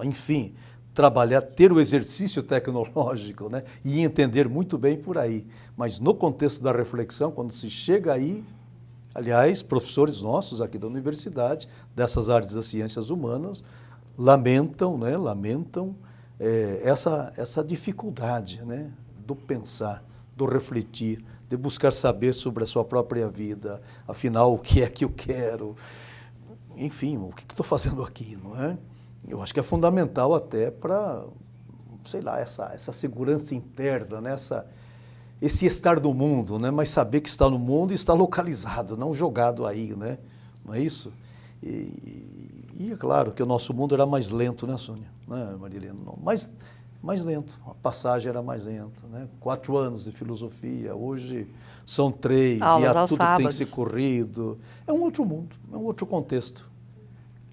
Enfim, trabalhar, ter o exercício tecnológico, né? E entender muito bem por aí. Mas no contexto da reflexão, quando se chega aí, aliás, professores nossos aqui da universidade, dessas áreas das ciências humanas, lamentam, né? Essa dificuldade, né? Do pensar, do refletir, de buscar saber sobre a sua própria vida, afinal, o que é que eu quero, enfim, o que estou fazendo aqui, não é? Eu acho que é fundamental até para, sei lá, essa segurança interna, né? Esse estar no mundo, né? Mas saber que está no mundo e está localizado, não jogado aí, né? Não é isso? E é claro que o nosso mundo era mais lento, né, Sônia? Né, Marilena? Mais lento, a passagem era mais lenta, né? 4 anos de filosofia, hoje são 3, e tudo tem se corrido. É um outro mundo, é um outro contexto.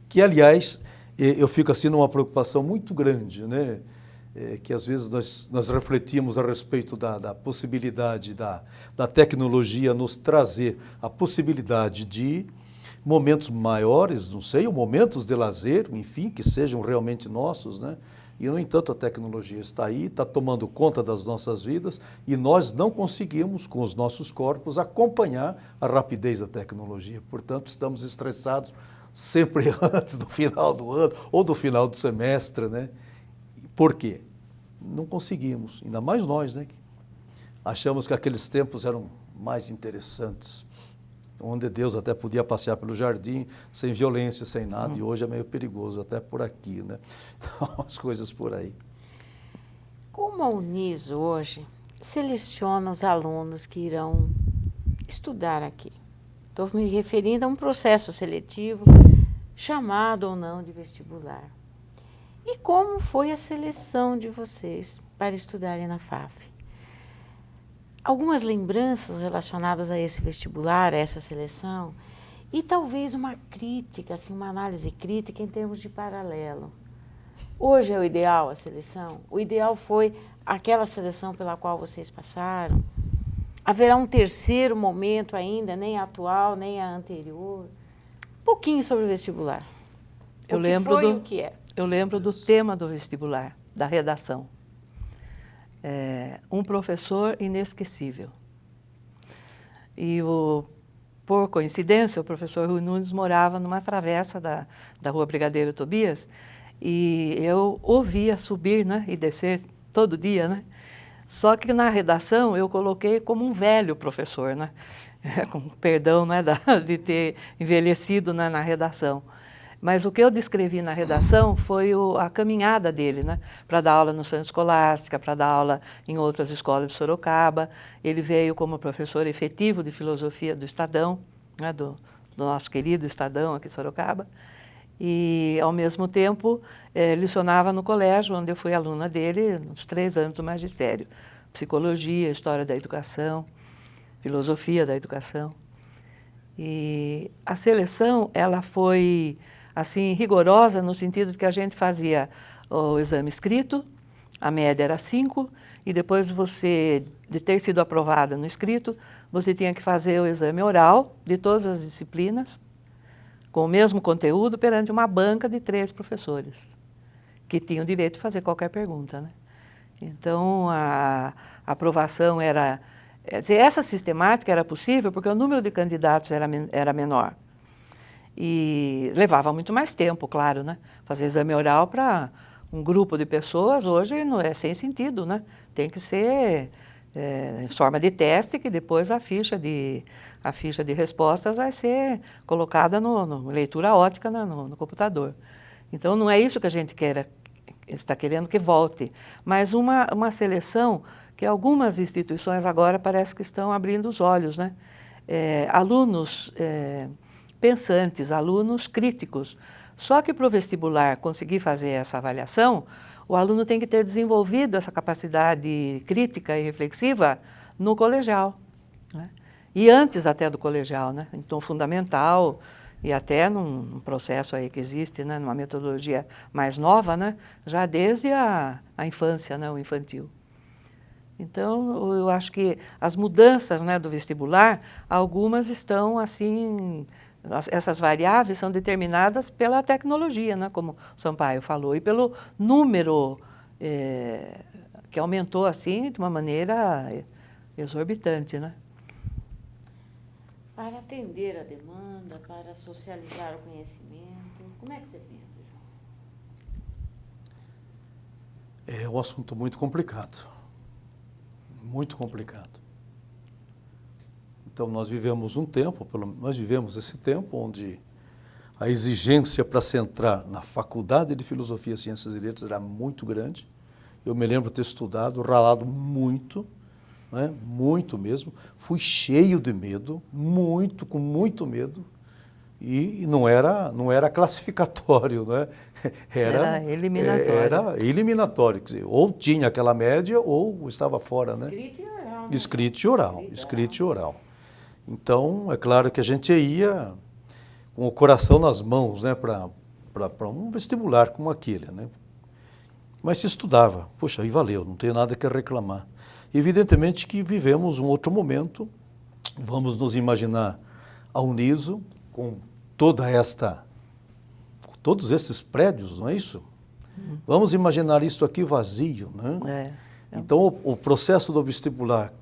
Que, aliás, eu fico assim numa preocupação muito grande, né? Que às vezes nós refletimos a respeito da possibilidade da tecnologia nos trazer a possibilidade de momentos maiores, não sei, ou momentos de lazer, enfim, que sejam realmente nossos, né? E, no entanto, a tecnologia está aí, está tomando conta das nossas vidas e nós não conseguimos, com os nossos corpos, acompanhar a rapidez da tecnologia. Portanto, estamos estressados sempre antes do final do ano ou do final do semestre, né? Por quê? Não conseguimos, ainda mais nós, né? Achamos que aqueles tempos eram mais interessantes, onde Deus até podia passear pelo jardim sem violência, sem nada, e hoje é meio perigoso, até por aqui, né? Então, as coisas por aí. Como a Uniso hoje seleciona os alunos que irão estudar aqui? Estou me referindo a um processo seletivo, chamado ou não de vestibular. E como foi a seleção de vocês para estudarem na FAF? Algumas lembranças relacionadas a esse vestibular, a essa seleção, e talvez uma crítica, assim, uma análise crítica em termos de paralelo. Hoje é o ideal a seleção? O ideal foi aquela seleção pela qual vocês passaram? Haverá um terceiro momento ainda, nem a atual, nem a anterior? Um pouquinho sobre o vestibular. Eu lembro do tema do vestibular, da redação. Um professor inesquecível. E por coincidência, o professor Rui Nunes morava numa travessa da Rua Brigadeiro Tobias, e eu ouvia subir, né, e descer todo dia, né? Só que na redação eu coloquei como um velho professor, né? Com perdão, né, de ter envelhecido, né, na redação. Mas o que eu descrevi na redação foi a caminhada dele, né, para dar aula no Centro Escolástica, para dar aula em outras escolas de Sorocaba. Ele veio como professor efetivo de filosofia do Estadão, né, do nosso querido Estadão aqui em Sorocaba. E, ao mesmo tempo, lecionava no colégio, onde eu fui aluna dele nos 3 anos do magistério. Psicologia, História da Educação, Filosofia da Educação. E a seleção, ela foi assim rigorosa no sentido de que a gente fazia o exame escrito, a média era 5, e depois você, de ter sido aprovada no escrito, você tinha que fazer o exame oral de todas as disciplinas, com o mesmo conteúdo, perante uma banca de 3 professores, que tinham o direito de fazer qualquer pergunta, né? Então, a aprovação era... Essa sistemática era possível porque o número de candidatos era menor. E levava muito mais tempo, claro, né? Fazer exame oral para um grupo de pessoas hoje não é sem sentido, né? Tem que ser em forma de teste, que depois a ficha de respostas vai ser colocada no leitura ótica, né, no computador. Então não é isso que a gente está querendo que volte, mas uma seleção que algumas instituições agora parece que estão abrindo os olhos, né? Alunos pensantes, alunos críticos. Só que para o vestibular conseguir fazer essa avaliação, o aluno tem que ter desenvolvido essa capacidade crítica e reflexiva no colegial, né? E antes até do colegial, né? Então, fundamental, e até num processo aí que existe, né? Numa metodologia mais nova, né? Já desde a infância, né? O infantil. Então, eu acho que as mudanças, né, do vestibular, algumas estão assim... Essas variáveis são determinadas pela tecnologia, né, como o Sampaio falou, e pelo número que aumentou assim de uma maneira exorbitante, né? Para atender a demanda, para socializar o conhecimento, como é que você pensa, João? É um assunto muito complicado. Muito complicado. Então, nós vivemos esse tempo onde a exigência para se entrar na Faculdade de Filosofia, Ciências e Letras era muito grande. Eu me lembro de ter estudado, ralado muito, né? Muito mesmo. Fui cheio de medo, com muito medo. E não era classificatório, né? Era eliminatório. Era eliminatório, quer dizer, ou tinha aquela média ou estava fora, né? Escrito e oral. Escrito e oral. Então, é claro que a gente ia com o coração nas mãos, né, para um vestibular como aquele, né? Mas se estudava, poxa, aí valeu, não tenho nada que reclamar. Evidentemente que vivemos um outro momento, vamos nos imaginar a Uniso, com todos esses prédios, não é isso? Vamos imaginar isso aqui vazio, né? Então, o processo do vestibular,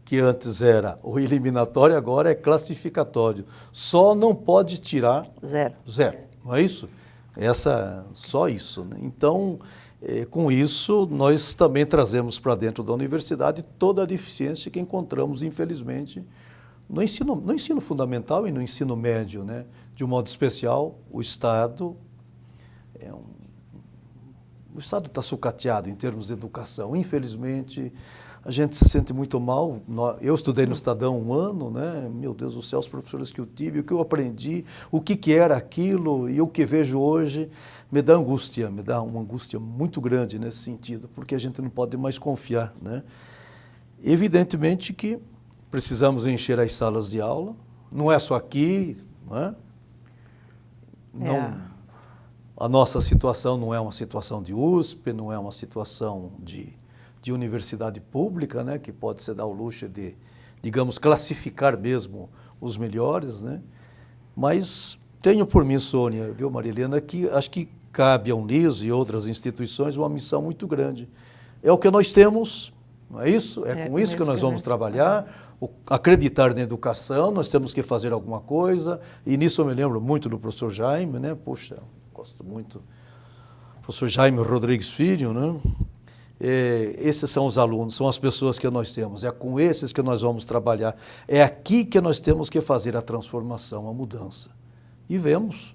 que antes era o eliminatório, agora é classificatório. Só não pode tirar... Zero, não é isso? Só isso, né? Então, com isso, nós também trazemos para dentro da universidade toda a deficiência que encontramos, infelizmente, no ensino fundamental e no ensino médio, né? De um modo especial, o Estado está sucateado em termos de educação. Infelizmente, a gente se sente muito mal. Eu estudei no Estadão 1 ano, né? Meu Deus do céu, os professores que eu tive, o que eu aprendi, o que era aquilo e o que vejo hoje, me dá uma angústia muito grande nesse sentido, porque a gente não pode mais confiar, né? Evidentemente que precisamos encher as salas de aula, não é só aqui, a nossa situação não é uma situação de USP, não é uma situação de universidade pública, né, que pode se dar o luxo de, digamos, classificar mesmo os melhores, né? Mas tenho por mim, Sônia, viu, Marilena, que acho que cabe à Uniso e outras instituições uma missão muito grande. É o que nós temos, Não é isso? É com isso que nós vamos trabalhar, acreditar na educação, nós temos que fazer alguma coisa, e nisso eu me lembro muito do professor Jaime, né? Puxa, gosto muito do professor Jaime Rodrigues Filho, né? Esses são os alunos, são as pessoas que nós temos, é com esses que nós vamos trabalhar, é aqui que nós temos que fazer a transformação, a mudança. E vemos,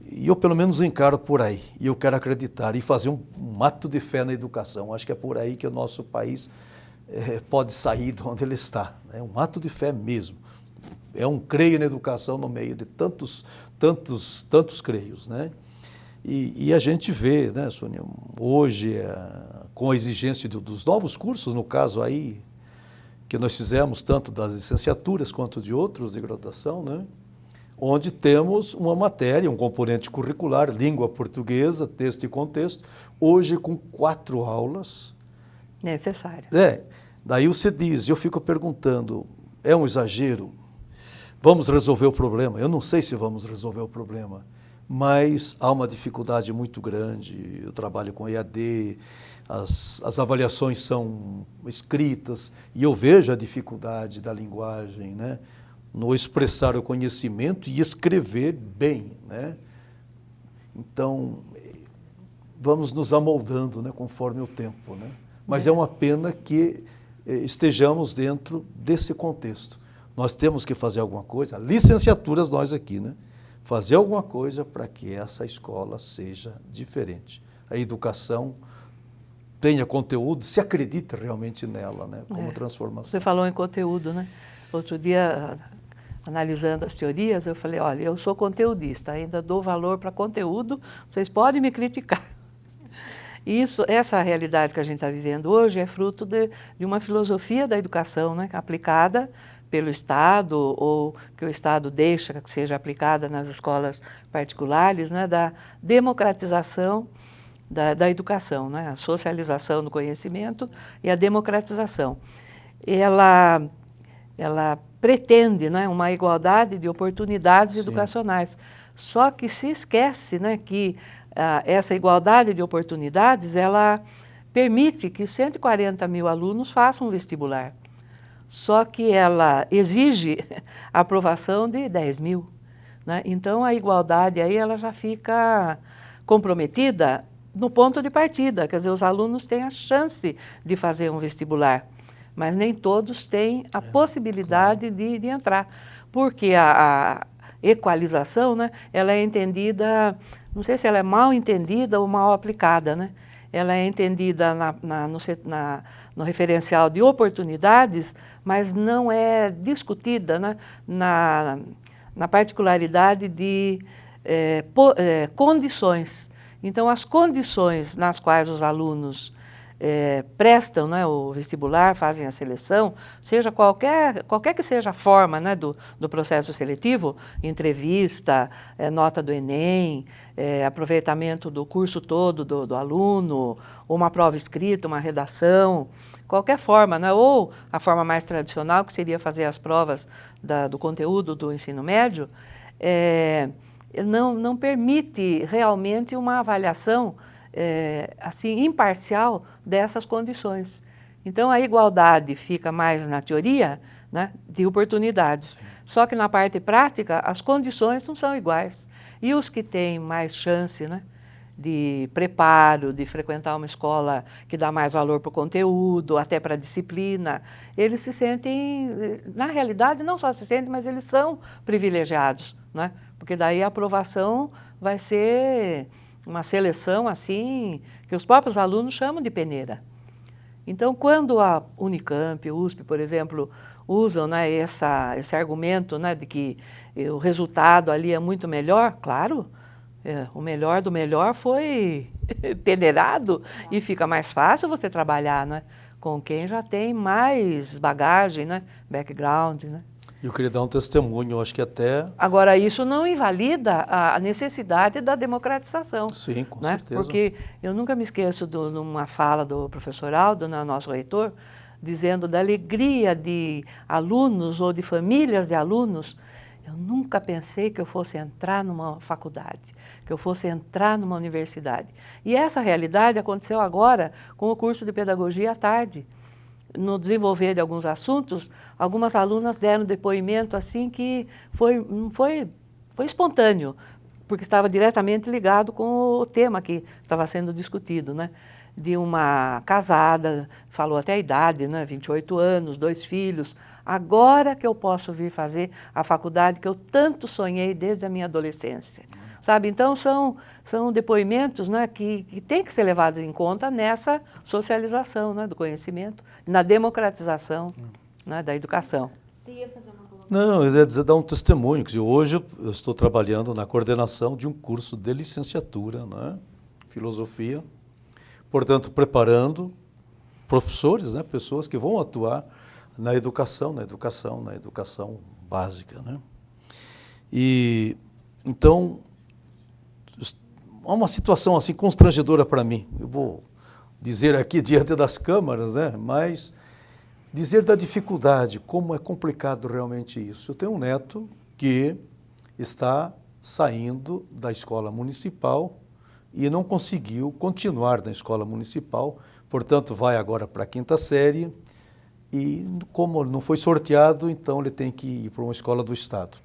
e eu pelo menos encaro por aí, e eu quero acreditar e fazer um ato de fé na educação. Acho que é por aí que o nosso país pode sair de onde ele está, é um ato de fé mesmo, é um creio na educação no meio de tantos creios, né? E a gente vê, né, Sônia, hoje, com a exigência dos novos cursos, no caso aí, que nós fizemos, tanto das licenciaturas quanto de outros de graduação, né, onde temos uma matéria, um componente curricular, língua portuguesa, texto e contexto, hoje com 4 aulas. Necessário. Daí você diz, eu fico perguntando, é um exagero? Vamos resolver o problema? Eu não sei se vamos resolver o problema, mas há uma dificuldade muito grande. Eu trabalho com EAD, as avaliações são escritas, e eu vejo a dificuldade da linguagem, né, no expressar o conhecimento e escrever bem, né? Então, vamos nos amoldando, né, conforme o tempo, né? Mas é uma pena que estejamos dentro desse contexto. Nós temos que fazer alguma coisa, licenciaturas nós aqui, né? Fazer alguma coisa para que essa escola seja diferente. A educação tenha conteúdo, se acredita realmente nela, né, como transformação. Você falou em conteúdo, né? Outro dia, analisando as teorias, eu falei, olha, eu sou conteudista, ainda dou valor para conteúdo, vocês podem me criticar. Essa realidade que a gente está vivendo hoje é fruto de uma filosofia da educação, né, aplicada pelo Estado, ou que o Estado deixa que seja aplicada nas escolas particulares, né, da democratização da educação, né, a socialização do conhecimento e a democratização. Ela pretende, né, uma igualdade de oportunidades educacionais, só que se esquece, né, que essa igualdade de oportunidades, ela permite que 140 mil alunos façam vestibular. Só que ela exige a aprovação de 10 mil. Né? Então, a igualdade aí ela já fica comprometida no ponto de partida. Quer dizer, os alunos têm a chance de fazer um vestibular, mas nem todos têm a possibilidade de entrar. Porque a equalização, né, ela é entendida, não sei se ela é mal entendida ou mal aplicada, né? Ela é entendida no referencial de oportunidades, mas não é discutida, né, na particularidade de condições. Então, as condições nas quais os alunos prestam, né, o vestibular, fazem a seleção, seja qualquer que seja a forma, né, do processo seletivo, entrevista, nota do Enem, aproveitamento do curso todo do aluno, uma prova escrita, uma redação, qualquer forma, né, ou a forma mais tradicional, que seria fazer as provas do conteúdo do ensino médio, não permite realmente uma avaliação assim, imparcial dessas condições. Então, a igualdade fica mais na teoria, né, de oportunidades. Sim. Só que na parte prática, as condições não são iguais. E os que têm mais chance, né, de preparo, de frequentar uma escola que dá mais valor para o conteúdo, até para a disciplina, eles se sentem, na realidade, não só se sentem, mas eles são privilegiados, né? Porque daí a aprovação vai ser uma seleção assim, que os próprios alunos chamam de peneira. Então, quando a Unicamp, USP, por exemplo, usam, né, esse argumento, né, de que o resultado ali é muito melhor, claro, o melhor do melhor foi peneirado e fica mais fácil você trabalhar, né, com quem já tem mais bagagem, né, background, né. Eu queria dar um testemunho, acho que até... Agora, isso não invalida a necessidade da democratização. Sim, com né? certeza. Porque eu nunca me esqueço de uma fala do professor Aldo, né, nosso reitor, dizendo da alegria de alunos ou de famílias de alunos. Eu nunca pensei que eu fosse entrar numa faculdade, que eu fosse entrar numa universidade. E essa realidade aconteceu agora com o curso de pedagogia à tarde. no desenvolver de alguns assuntos, algumas alunas deram depoimento assim que foi espontâneo, porque estava diretamente ligado com o tema que estava sendo discutido, né? De uma casada, falou até a idade, né? 28 anos, 2 filhos. Agora que eu posso vir fazer a faculdade que eu tanto sonhei desde a minha adolescência. Sabe? Então, são depoimentos, né, que têm que ser levados em conta nessa socialização, né, do conhecimento, na democratização, né, da educação. Você ia fazer uma colocação? Não, eu ia dizer, dar um testemunho, que hoje eu estou trabalhando na coordenação de um curso de licenciatura, né, filosofia, portanto, preparando professores, né, pessoas que vão atuar na educação básica, né. E, então, há uma situação assim constrangedora para mim. Eu vou dizer aqui diante das câmaras, né? Mas dizer da dificuldade, como é complicado realmente isso. Eu tenho um neto que está saindo da escola municipal e não conseguiu continuar na escola municipal, portanto vai agora para a 5ª série e como não foi sorteado, então ele tem que ir para uma escola do Estado.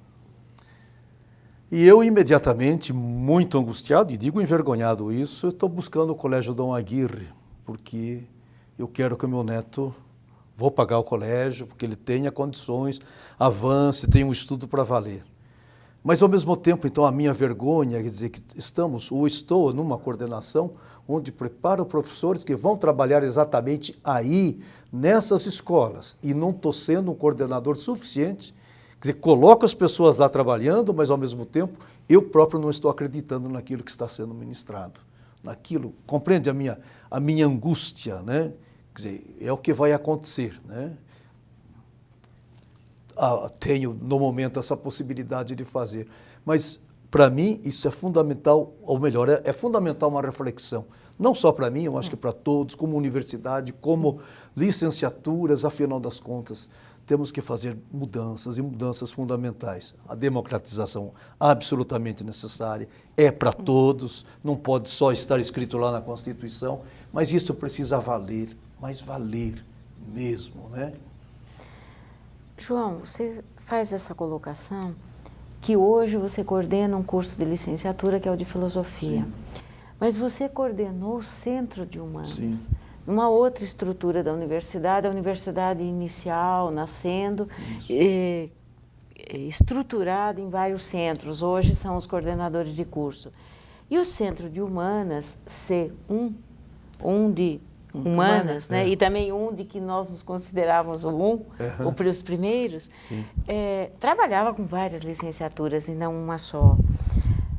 E eu, imediatamente, muito angustiado, e digo envergonhado isso, eu estou buscando o Colégio Dom Aguirre, porque eu quero que o meu neto, vou pagar o colégio, porque ele tenha condições, avance, tenha um estudo para valer. Mas, ao mesmo tempo, então, a minha vergonha, quer dizer, que estou numa coordenação onde preparo professores que vão trabalhar exatamente aí, nessas escolas, e não estou sendo um coordenador suficiente. Quer dizer, coloco as pessoas lá trabalhando, mas, ao mesmo tempo, eu próprio não estou acreditando naquilo que está sendo ministrado. Naquilo, compreende a minha angústia, né? Quer dizer, é o que vai acontecer, né? Tenho, no momento, essa possibilidade de fazer. Mas, para mim, isso é fundamental, ou melhor, é fundamental uma reflexão. Não só para mim, eu acho que para todos, como universidade, como licenciaturas, afinal das contas, temos que fazer mudanças, e mudanças fundamentais. A democratização absolutamente necessária, é para todos, não pode só estar escrito lá na Constituição, mas isso precisa valer, mas valer mesmo, né? João, você faz essa colocação que hoje você coordena um curso de licenciatura que é o de filosofia. Sim. Mas você coordenou o Centro de Humanas. Sim. Numa outra estrutura da universidade, a universidade inicial, nascendo, estruturada em vários centros. Hoje são os coordenadores de curso. E o Centro de Humanas, C1, um de humanas, né? E também um de que nós nos considerávamos os primeiros, trabalhava com várias licenciaturas e não uma só.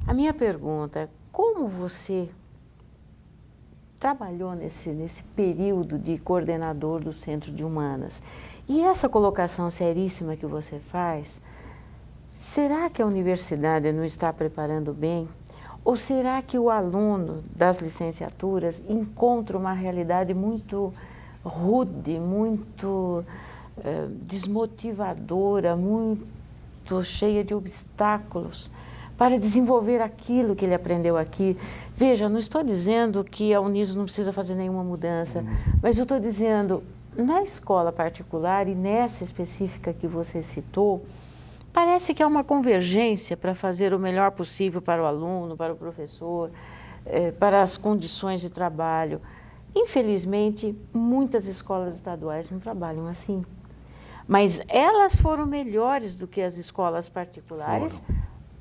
A minha pergunta é, como você trabalhou nesse período de coordenador do Centro de Humanas? E essa colocação seríssima que você faz, será que a universidade não está preparando bem? Ou será que o aluno das licenciaturas encontra uma realidade muito rude, muito desmotivadora, muito cheia de obstáculos para desenvolver aquilo que ele aprendeu aqui? Veja, não estou dizendo que a Uniso não precisa fazer nenhuma mudança, mas eu estou dizendo, na escola particular e nessa específica que você citou, parece que há uma convergência para fazer o melhor possível para o aluno, para o professor, para as condições de trabalho. Infelizmente, muitas escolas estaduais não trabalham assim. Mas elas foram melhores do que as escolas particulares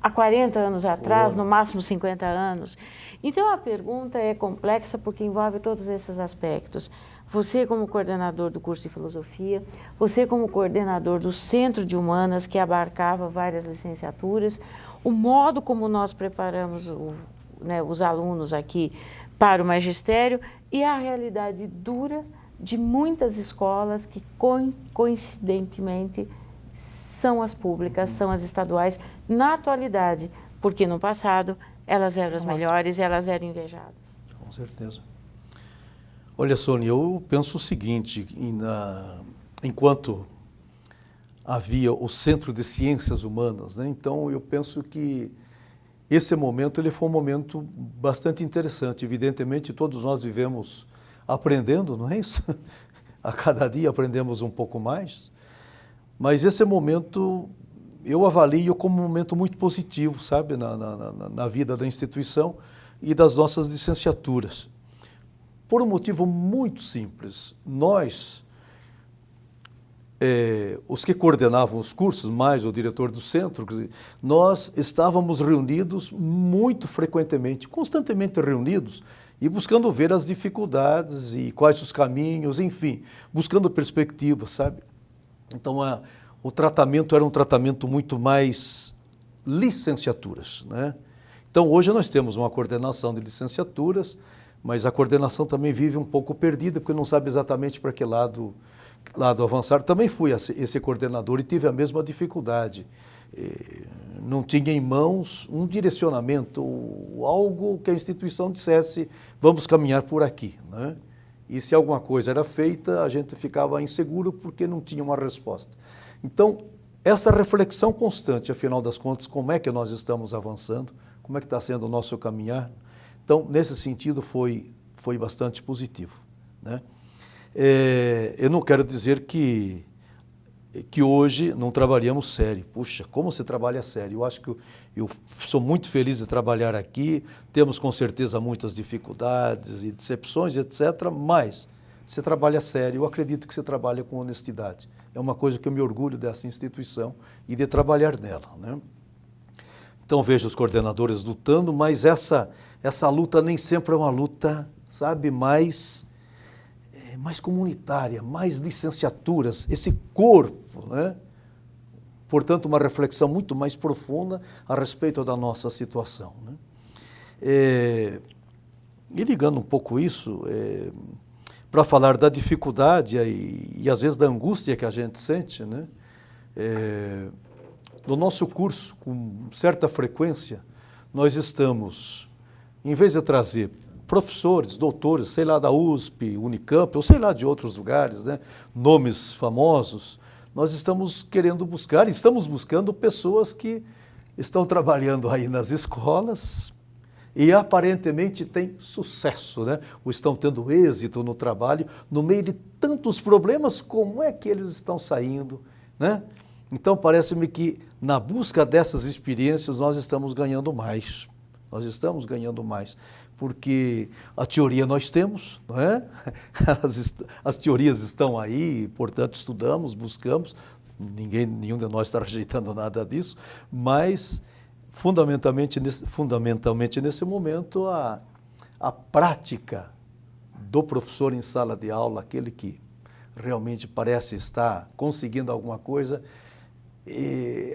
há 40 anos atrás, no máximo 50 anos. Então, a pergunta é complexa porque envolve todos esses aspectos. Você como coordenador do curso de filosofia, você como coordenador do Centro de Humanas, que abarcava várias licenciaturas, o modo como nós preparamos os alunos aqui para o magistério e a realidade dura de muitas escolas que, coincidentemente, são as públicas, são as estaduais, na atualidade, porque no passado elas eram as melhores e elas eram invejadas. Com certeza. Olha, Sônia, eu penso o seguinte, enquanto havia o Centro de Ciências Humanas, né, então eu penso que esse momento ele foi um momento bastante interessante. Evidentemente, todos nós vivemos aprendendo, não é isso? a cada dia aprendemos um pouco mais, mas esse momento eu avalio como um momento muito positivo, sabe, na vida da instituição e das nossas licenciaturas. Por um motivo muito simples, nós, os que coordenavam os cursos, mais o diretor do centro, nós estávamos reunidos muito frequentemente, constantemente reunidos, e buscando ver as dificuldades e quais os caminhos, enfim, buscando perspectivas, sabe? Então, o tratamento era um tratamento muito mais licenciaturas, né? Então, hoje nós temos uma coordenação de licenciaturas, mas a coordenação também vive um pouco perdida, porque não sabe exatamente para que lado avançar. Também fui esse coordenador e tive a mesma dificuldade. Não tinha em mãos um direcionamento, algo que a instituição dissesse, vamos caminhar por aqui, né? E se alguma coisa era feita, a gente ficava inseguro porque não tinha uma resposta. Então, essa reflexão constante, afinal das contas, como é que nós estamos avançando, como é que está sendo o nosso caminhar. Então, nesse sentido, foi bastante positivo, né? Eu não quero dizer que hoje não trabalhamos sério. Puxa, como você trabalha sério? Eu acho que eu sou muito feliz de trabalhar aqui, temos com certeza muitas dificuldades e decepções, etc., mas você trabalha sério, eu acredito que você trabalha com honestidade. É uma coisa que eu me orgulho dessa instituição e de trabalhar nela, né? Então vejo os coordenadores lutando, mas essa luta nem sempre é uma luta, sabe, mais comunitária, mais licenciaturas, esse corpo, né? Portanto, uma reflexão muito mais profunda a respeito da nossa situação, né? E ligando um pouco isso, para falar da dificuldade e às vezes da angústia que a gente sente, né? No nosso curso, com certa frequência, nós estamos, em vez de trazer professores, doutores, sei lá, da USP, Unicamp, ou sei lá, de outros lugares, né, nomes famosos, nós estamos buscando pessoas que estão trabalhando aí nas escolas e aparentemente têm sucesso, né, ou estão tendo êxito no trabalho, no meio de tantos problemas, como é que eles estão saindo, né? Então, parece-me que na busca dessas experiências nós estamos ganhando mais. Nós estamos ganhando mais, porque a teoria nós temos, não é? As teorias estão aí, portanto estudamos, buscamos, nenhum de nós está rejeitando nada disso, mas fundamentalmente nesse momento a prática do professor em sala de aula, aquele que realmente parece estar conseguindo alguma coisa,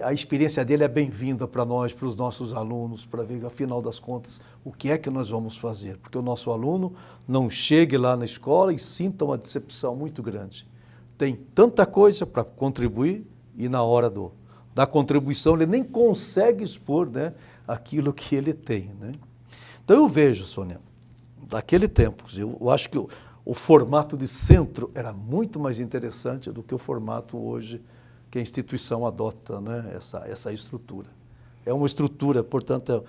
a experiência dele é bem-vinda para nós, para os nossos alunos, para ver, afinal das contas, o que é que nós vamos fazer. Porque o nosso aluno não chegue lá na escola e sinta uma decepção muito grande. Tem tanta coisa para contribuir e na hora da contribuição ele nem consegue expor, né, aquilo que ele tem, né? Então eu vejo, Sônia, daquele tempo, eu acho que o formato de centro era muito mais interessante do que o formato hoje que a instituição adota, né, essa estrutura. É uma estrutura, portanto,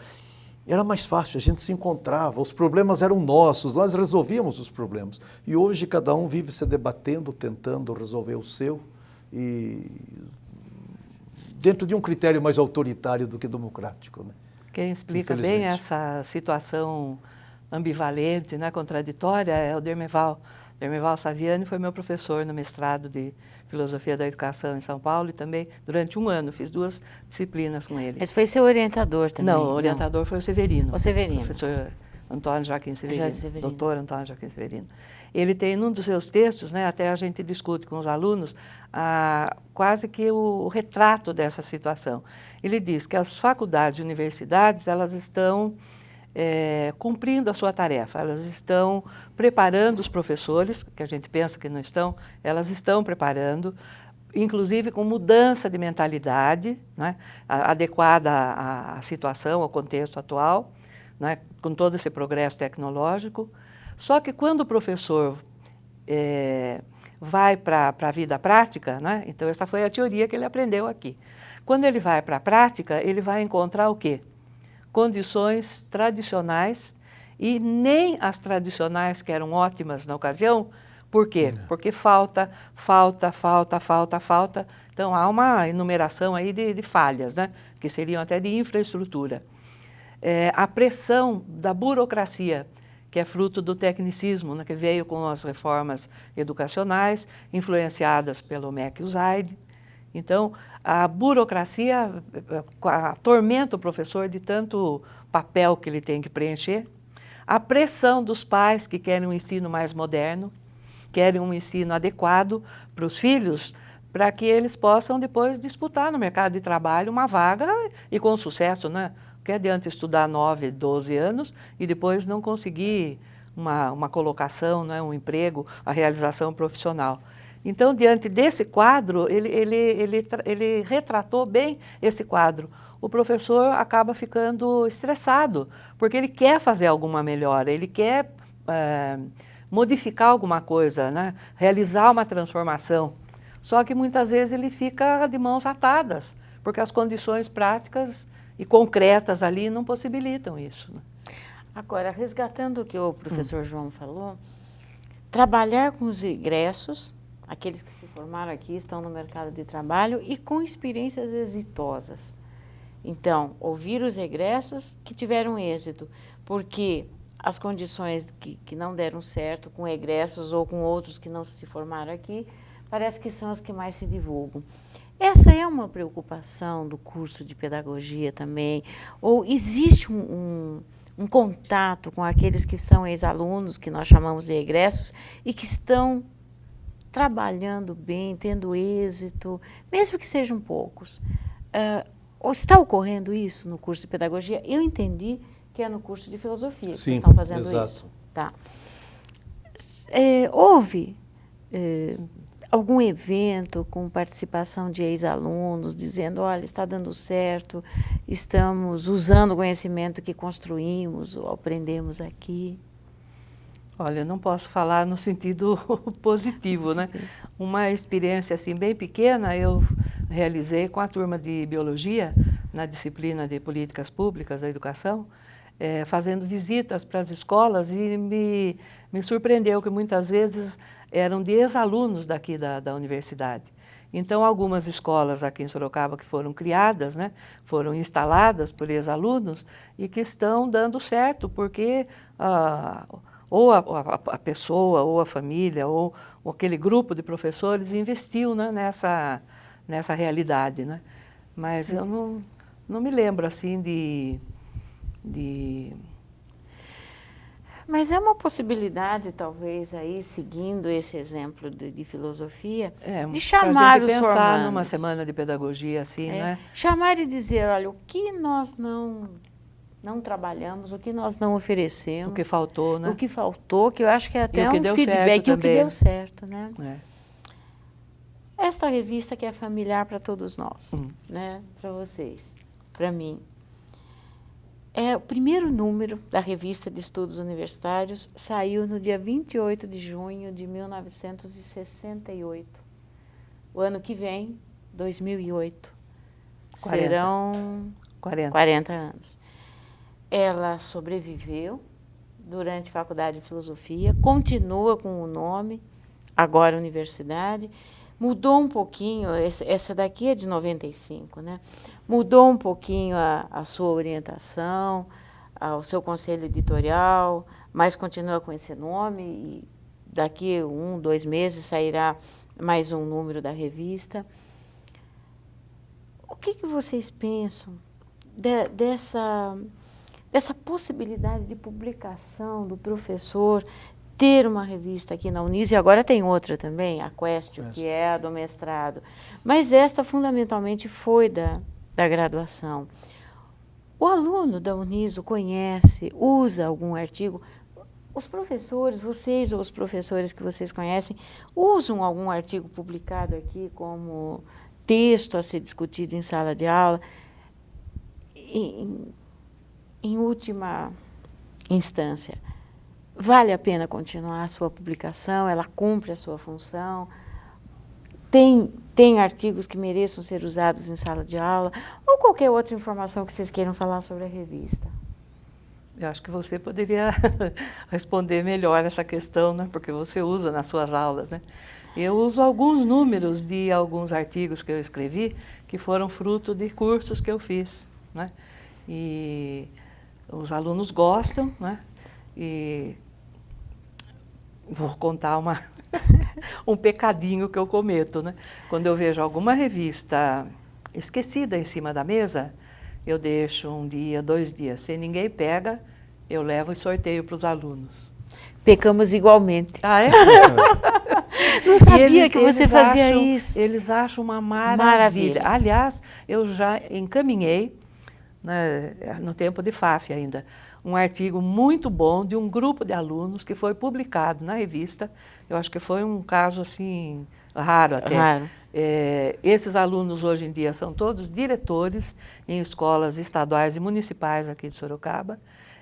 era mais fácil, a gente se encontrava, os problemas eram nossos, nós resolvíamos os problemas. E hoje cada um vive se debatendo, tentando resolver o seu, e dentro de um critério mais autoritário do que democrático, né? Quem explica bem essa situação ambivalente, né, contraditória, é o Dermeval. Dermeval Saviani foi meu professor no mestrado de Filosofia da Educação em São Paulo e também durante um ano fiz 2 disciplinas com ele. Mas foi seu orientador também? Não, o orientador foi o Severino. O Severino. O professor Antônio Joaquim Severino. Severino. Doutor Antônio Joaquim Severino. Ele tem, num dos seus textos, né, até a gente discute com os alunos, quase que o retrato dessa situação. Ele diz que as faculdades e universidades, elas estão cumprindo a sua tarefa, elas estão preparando os professores, que a gente pensa que não estão, elas estão preparando, inclusive com mudança de mentalidade, né, adequada à situação, ao contexto atual, né, com todo esse progresso tecnológico. Só que quando o professor vai para a vida prática, né, então essa foi a teoria que ele aprendeu aqui. Quando ele vai para a prática, ele vai encontrar o quê? Condições tradicionais, e nem as tradicionais, que eram ótimas na ocasião, Por quê? Porque falta. Então, há uma enumeração aí de falhas, né? Que seriam até de infraestrutura. A pressão da burocracia, que é fruto do tecnicismo, né? Que veio com as reformas educacionais, influenciadas pelo MEC e o Zaide. Então, a burocracia atormenta o professor de tanto papel que ele tem que preencher. A pressão dos pais que querem um ensino mais moderno, querem um ensino adequado para os filhos, para que eles possam depois disputar no mercado de trabalho uma vaga e com sucesso, né? Que adianta estudar 9, 12 anos e depois não conseguir uma colocação, né? Um emprego, a realização profissional. Então, diante desse quadro, ele retratou bem esse quadro. O professor acaba ficando estressado, porque ele quer fazer alguma melhora, ele quer modificar alguma coisa, né? Realizar uma transformação. Só que muitas vezes ele fica de mãos atadas, porque as condições práticas e concretas ali não possibilitam isso, né? Agora, resgatando o que o professor João falou, trabalhar com os egressos, aqueles que se formaram aqui, estão no mercado de trabalho e com experiências exitosas. Então, ouvir os egressos que tiveram êxito, porque as condições que não deram certo com egressos ou com outros que não se formaram aqui, parece que são as que mais se divulgam. Essa é uma preocupação do curso de pedagogia também? Ou existe um contato com aqueles que são ex-alunos, que nós chamamos de egressos, e que estão trabalhando bem, tendo êxito, mesmo que sejam poucos? Está ocorrendo isso no curso de pedagogia? Eu entendi que é no curso de filosofia que vocês estão fazendo isso. Tá. Houve algum evento com participação de ex-alunos, dizendo, olha, está dando certo, estamos usando o conhecimento que construímos ou aprendemos aqui? Olha, eu não posso falar no sentido positivo, né? Uma experiência assim bem pequena eu realizei com a turma de biologia na disciplina de políticas públicas da educação, fazendo visitas para as escolas, e me surpreendeu que muitas vezes eram de ex-alunos daqui da universidade. Então, algumas escolas aqui em Sorocaba que foram criadas, né, foram instaladas por ex-alunos e que estão dando certo, porque ou a pessoa, ou a família, ou aquele grupo de professores investiu, né, nessa realidade, né? Mas eu não me lembro assim de... Mas é uma possibilidade, talvez, aí, seguindo esse exemplo de filosofia, de chamar os formandos. Pensar numa semana de pedagogia assim, né? Chamar e dizer, olha, o que nós não trabalhamos, o que nós não oferecemos. O que faltou, né? O que faltou, que eu acho que é até um feedback, e o que deu certo, né? Esta revista que é familiar para todos nós, né? Para vocês, para mim. O primeiro número da Revista de Estudos Universitários saiu no dia 28 de junho de 1968. O ano que vem, 2008, serão 40 anos. Ela sobreviveu durante a Faculdade de Filosofia, continua com o nome, agora Universidade. Mudou um pouquinho, essa daqui é de 95, né? Mudou um pouquinho a sua orientação, o seu conselho editorial, mas continua com esse nome, e daqui 1, 2 meses sairá mais um número da revista. O que vocês pensam dessa possibilidade de publicação do professor ter uma revista aqui na Unis, e agora tem outra também, a Questio, que é a do mestrado, mas esta fundamentalmente foi da graduação. O aluno da Unis o conhece, usa algum artigo? Os professores, vocês ou os professores que vocês conhecem, usam algum artigo publicado aqui como texto a ser discutido em sala de aula? Em última instância, vale a pena continuar a sua publicação? Ela cumpre a sua função? Tem artigos que mereçam ser usados em sala de aula? Ou qualquer outra informação que vocês queiram falar sobre a revista? Eu acho que você poderia responder melhor essa questão, né? Porque você usa nas suas aulas, né? Eu uso alguns números de alguns artigos que eu escrevi que foram fruto de cursos que eu fiz, né? E os alunos gostam, né? E vou contar um pecadinho que eu cometo, né? Quando eu vejo alguma revista esquecida em cima da mesa, eu deixo 1 dia, 2 dias. Se ninguém pega, eu levo e sorteio para os alunos. Pecamos igualmente. Ah, é? Não sabia que você fazia isso. Eles acham uma maravilha. Aliás, eu já encaminhei, né, no tempo de FAF ainda, um artigo muito bom de um grupo de alunos que foi publicado na revista. Eu acho que foi um caso assim raro até. Raro. Esses alunos hoje em dia são todos diretores em escolas estaduais e municipais aqui de Sorocaba,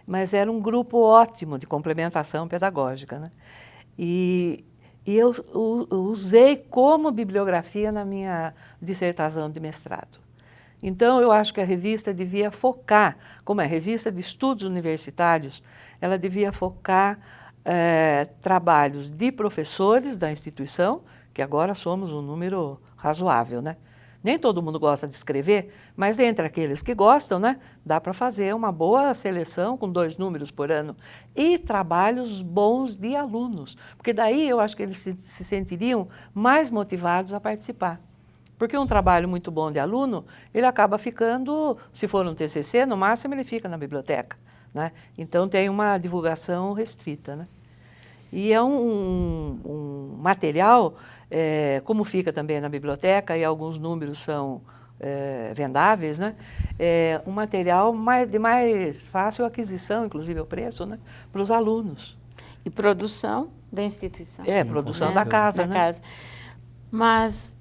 mas era um grupo ótimo de complementação pedagógica, né? E eu usei como bibliografia na minha dissertação de mestrado. Então, eu acho que a revista devia focar, como é revista de estudos universitários, ela devia focar trabalhos de professores da instituição, que agora somos um número razoável, né? Nem todo mundo gosta de escrever, mas entre aqueles que gostam, né, dá para fazer uma boa seleção com 2 números por ano. E trabalhos bons de alunos, porque daí eu acho que eles se sentiriam mais motivados a participar. Porque um trabalho muito bom de aluno, ele acaba ficando, se for um TCC, no máximo ele fica na biblioteca, né? Então tem uma divulgação restrita, né? E é um material, como fica também na biblioteca, e alguns números são vendáveis, né? Um material de mais fácil aquisição, inclusive o preço, né? Para os alunos. E produção da instituição. Produção da casa, né? Casa. Mas,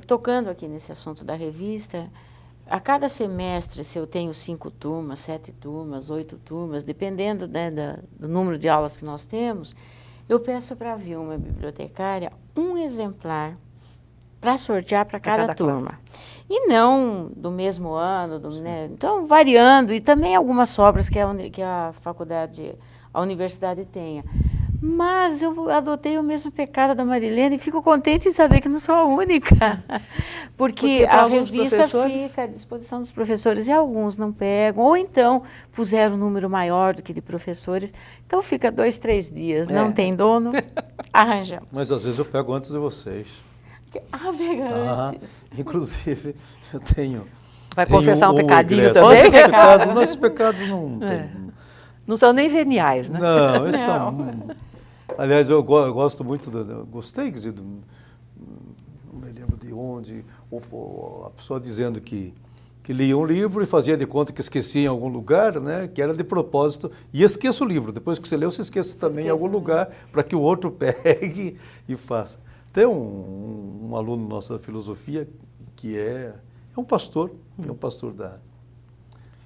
tocando aqui nesse assunto da revista, a cada semestre, se eu tenho 5 turmas, 7 turmas, 8 turmas, dependendo, né, do número de aulas que nós temos, eu peço para a Vilma, bibliotecária, um exemplar para sortear para cada turma. Classe. E não do mesmo ano, né? Então variando, e também algumas sobras que a faculdade, a universidade tenha. Mas eu adotei o mesmo pecado da Marilena e fico contente em saber que não sou a única. Porque a revista fica à disposição dos professores e alguns não pegam, ou então puseram um número maior do que de professores. Então fica 2, 3 dias, não tem dono, arranjamos. Mas às vezes eu pego antes de vocês. Pega antes. Inclusive, eu tenho... Vai confessar um pecadinho também? Nossos pecados não tem... Não são nem veniais, né? Não, eles estão... Aliás, eu gosto muito, gostei, não me lembro de onde, a pessoa dizendo que lia um livro e fazia de conta que esquecia em algum lugar, né, que era de propósito, e esqueça o livro. Depois que você leu, você esqueça também em algum lugar, para que o outro pegue e faça. Tem um aluno nosso da filosofia que é um pastor,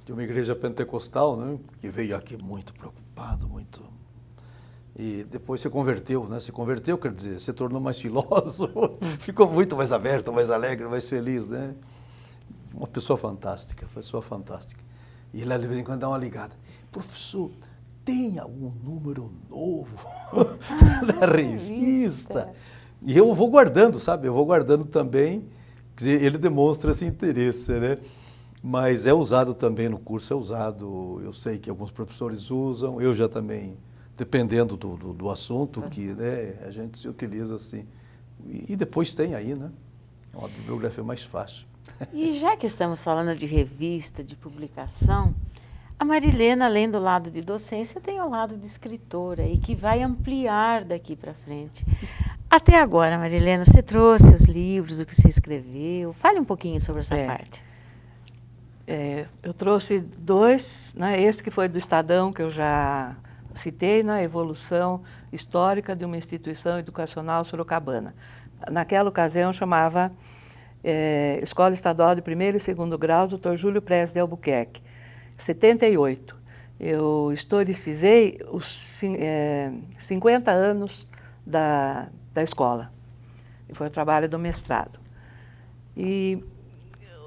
de uma igreja pentecostal, né, que veio aqui muito preocupado, e depois se converteu, né? Se converteu, quer dizer, se tornou mais filósofo, ficou muito mais aberto, mais alegre, mais feliz, né? Uma pessoa fantástica. E ele de vez em quando dá uma ligada. Professor, tem algum número novo na revista? E eu vou guardando, sabe? Eu vou guardando também, quer dizer, ele demonstra esse interesse, né? Mas é usado também no curso, eu sei que alguns professores usam, eu já também... Dependendo do assunto que, né, a gente se utiliza assim. E depois tem aí, né? É uma bibliografia mais fácil. E já que estamos falando de revista, de publicação, a Marilena, além do lado de docência, tem o lado de escritora e que vai ampliar daqui para frente. Até agora, Marilena, você trouxe os livros, o que você escreveu. Fale um pouquinho sobre essa parte. Eu trouxe 2, né? Esse que foi do Estadão, que eu já... citei na evolução histórica de uma instituição educacional sorocabana. Naquela ocasião chamava Escola Estadual de Primeiro e Segundo Grau, Dr. Júlio Prestes de Albuquerque, 78. Eu historicizei os 50 anos da escola. E foi o trabalho do mestrado. E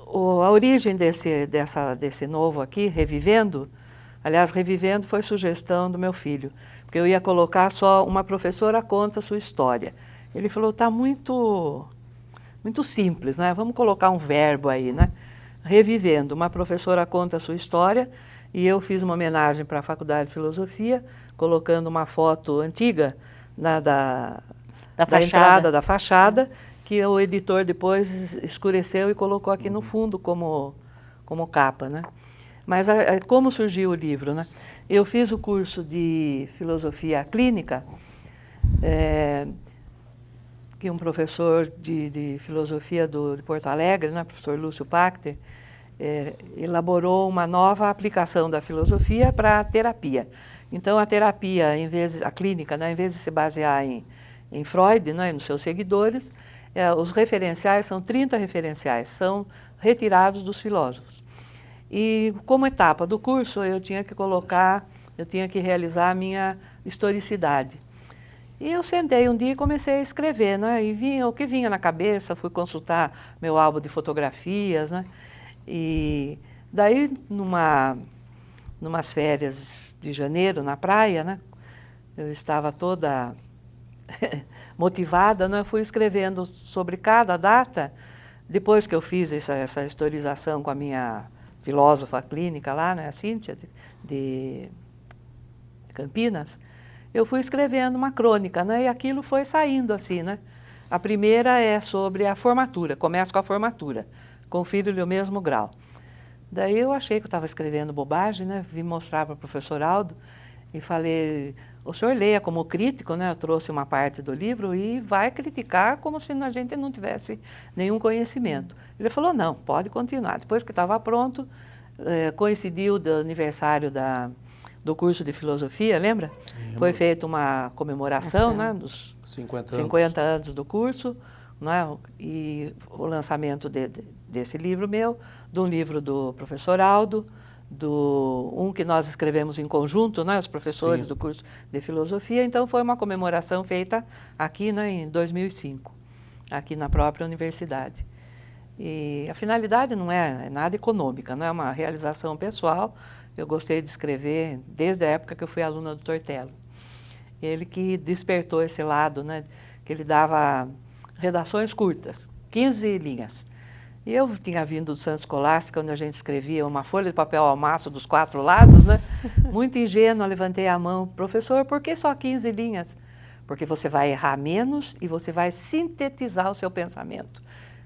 a origem desse novo aqui, Revivendo Aliás, Revivendo foi sugestão do meu filho, porque eu ia colocar só uma professora conta a sua história. Ele falou, está muito simples, né? Vamos colocar um verbo aí, né? Revivendo, uma professora conta a sua história, e eu fiz uma homenagem para a Faculdade de Filosofia, colocando uma foto antiga da entrada da fachada, que o editor depois escureceu e colocou aqui no fundo como capa, né? Mas como surgiu o livro, né? Eu fiz o curso de Filosofia Clínica, que um professor de filosofia de Porto Alegre, né, professor Lúcio Pachter, elaborou uma nova aplicação da filosofia para a terapia. Então, a terapia, a clínica, né, em vez de se basear em Freud, né, e nos seus seguidores, os referenciais são 30 referenciais, são retirados dos filósofos. E, como etapa do curso, eu tinha que realizar a minha historicidade. E eu sentei um dia e comecei a escrever, né? E o que vinha na cabeça, fui consultar meu álbum de fotografias, né? E daí, numas férias de janeiro, na praia, né? Eu estava toda motivada, né? Fui escrevendo sobre cada data. Depois que eu fiz essa historização com a minha filósofa clínica lá, né? A Cíntia, de Campinas, eu fui escrevendo uma crônica, né? E aquilo foi saindo assim, né? A primeira é sobre a formatura, começa com a formatura, confiro-lhe o mesmo grau. Daí eu achei que eu estava escrevendo bobagem, né? Vim mostrar para o professor Aldo e falei, o senhor leia como crítico, né? Eu trouxe uma parte do livro e vai criticar como se a gente não tivesse nenhum conhecimento. Ele falou, não, pode continuar. Depois que estava pronto, coincidiu do aniversário do curso de filosofia, lembra? Foi feita uma comemoração, né, dos 50 anos do curso, né, e o lançamento desse livro meu, de um livro do professor Aldo, um que nós escrevemos em conjunto, né, os professores do curso de filosofia. Então foi uma comemoração feita aqui, né, em 2005, aqui na própria universidade. E a finalidade não é nada econômica, não é uma realização pessoal. Eu gostei de escrever desde a época que eu fui aluna do Tortello. Ele que despertou esse lado, né, que ele dava redações curtas, 15 linhas. E eu tinha vindo do Santo Escolástica, onde a gente escrevia uma folha de papel ao maço dos 4 lados, né? Muito ingênua, levantei a mão. Professor, por que só 15 linhas? Porque você vai errar menos e você vai sintetizar o seu pensamento.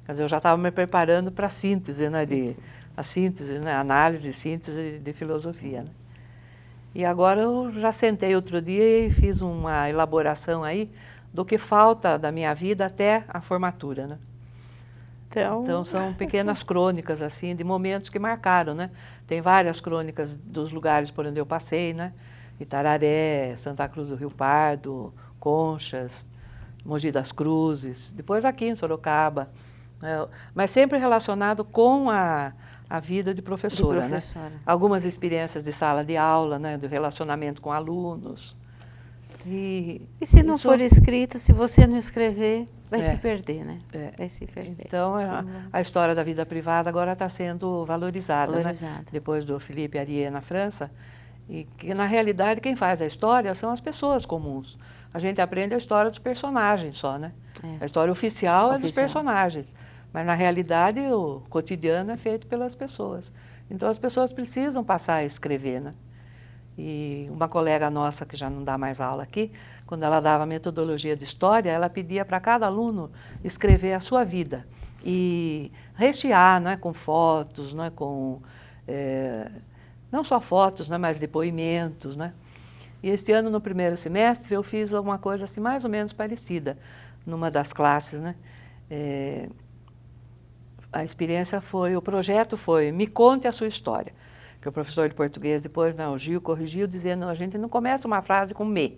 Quer dizer, eu já estava me preparando para a síntese, né, análise e síntese de filosofia, né? E agora eu já sentei outro dia e fiz uma elaboração aí do que falta da minha vida até a formatura, né? Então são pequenas crônicas assim de momentos que marcaram, né? Tem várias crônicas dos lugares por onde eu passei, né? Itararé, Santa Cruz do Rio Pardo, Conchas, Mogi das Cruzes, depois aqui em Sorocaba, né? Mas sempre relacionado com a vida de professora, né? Algumas experiências de sala de aula, né? Do relacionamento com alunos. E se não for escrito, se você não escrever, vai se perder, né? Vai se perder. Então, a história da vida privada agora está sendo valorizada, né? Depois do Philippe Arié na França. E que, na realidade, quem faz a história são as pessoas comuns. A gente aprende a história dos personagens só, né? A história oficial é dos personagens. Mas, na realidade, o cotidiano é feito pelas pessoas. Então, as pessoas precisam passar a escrever, né? E uma colega nossa, que já não dá mais aula aqui, quando ela dava metodologia de história, ela pedia para cada aluno escrever a sua vida e rechear, né, com fotos, né, não só fotos, né, mas depoimentos, né? E este ano, no primeiro semestre, eu fiz alguma coisa assim, mais ou menos parecida, numa das classes, né? O projeto foi Me Conte a Sua História. Que o professor de português depois, o Gil, corrigiu, dizendo, a gente não começa uma frase com me.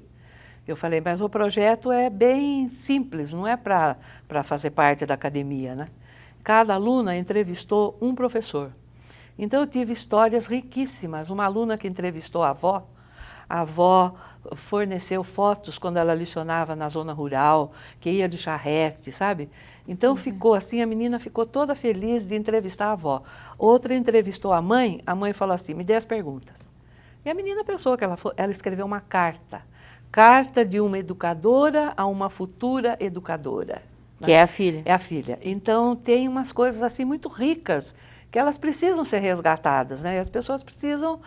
Eu falei, mas o projeto é bem simples, não é para fazer parte da academia, né? Cada aluna entrevistou um professor. Então, eu tive histórias riquíssimas. Uma aluna que entrevistou a avó forneceu fotos quando ela lecionava na zona rural, que ia de charrete, sabe? Então ficou assim, a menina ficou toda feliz de entrevistar a avó. Outra entrevistou a mãe falou assim, me dê as perguntas. E a menina pensou que ela escreveu uma carta. Carta de uma educadora a uma futura educadora. Que é a filha. É a filha. Então, tem umas coisas assim muito ricas que elas precisam ser resgatadas, né? E as pessoas precisam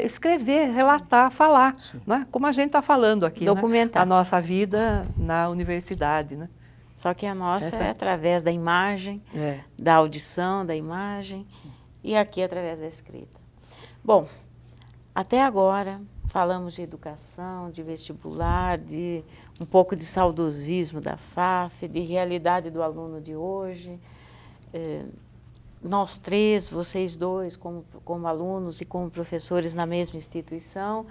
escrever, relatar, falar, né? Como a gente está falando aqui, documentar, né? A nossa vida na universidade, né? Só que a nossa é através da imagem, da audição da imagem, e aqui através da escrita. Bom, até agora falamos de educação, de vestibular, de um pouco de saudosismo da FAF, de realidade do aluno de hoje. Nós três, vocês dois, como alunos e como professores na mesma instituição,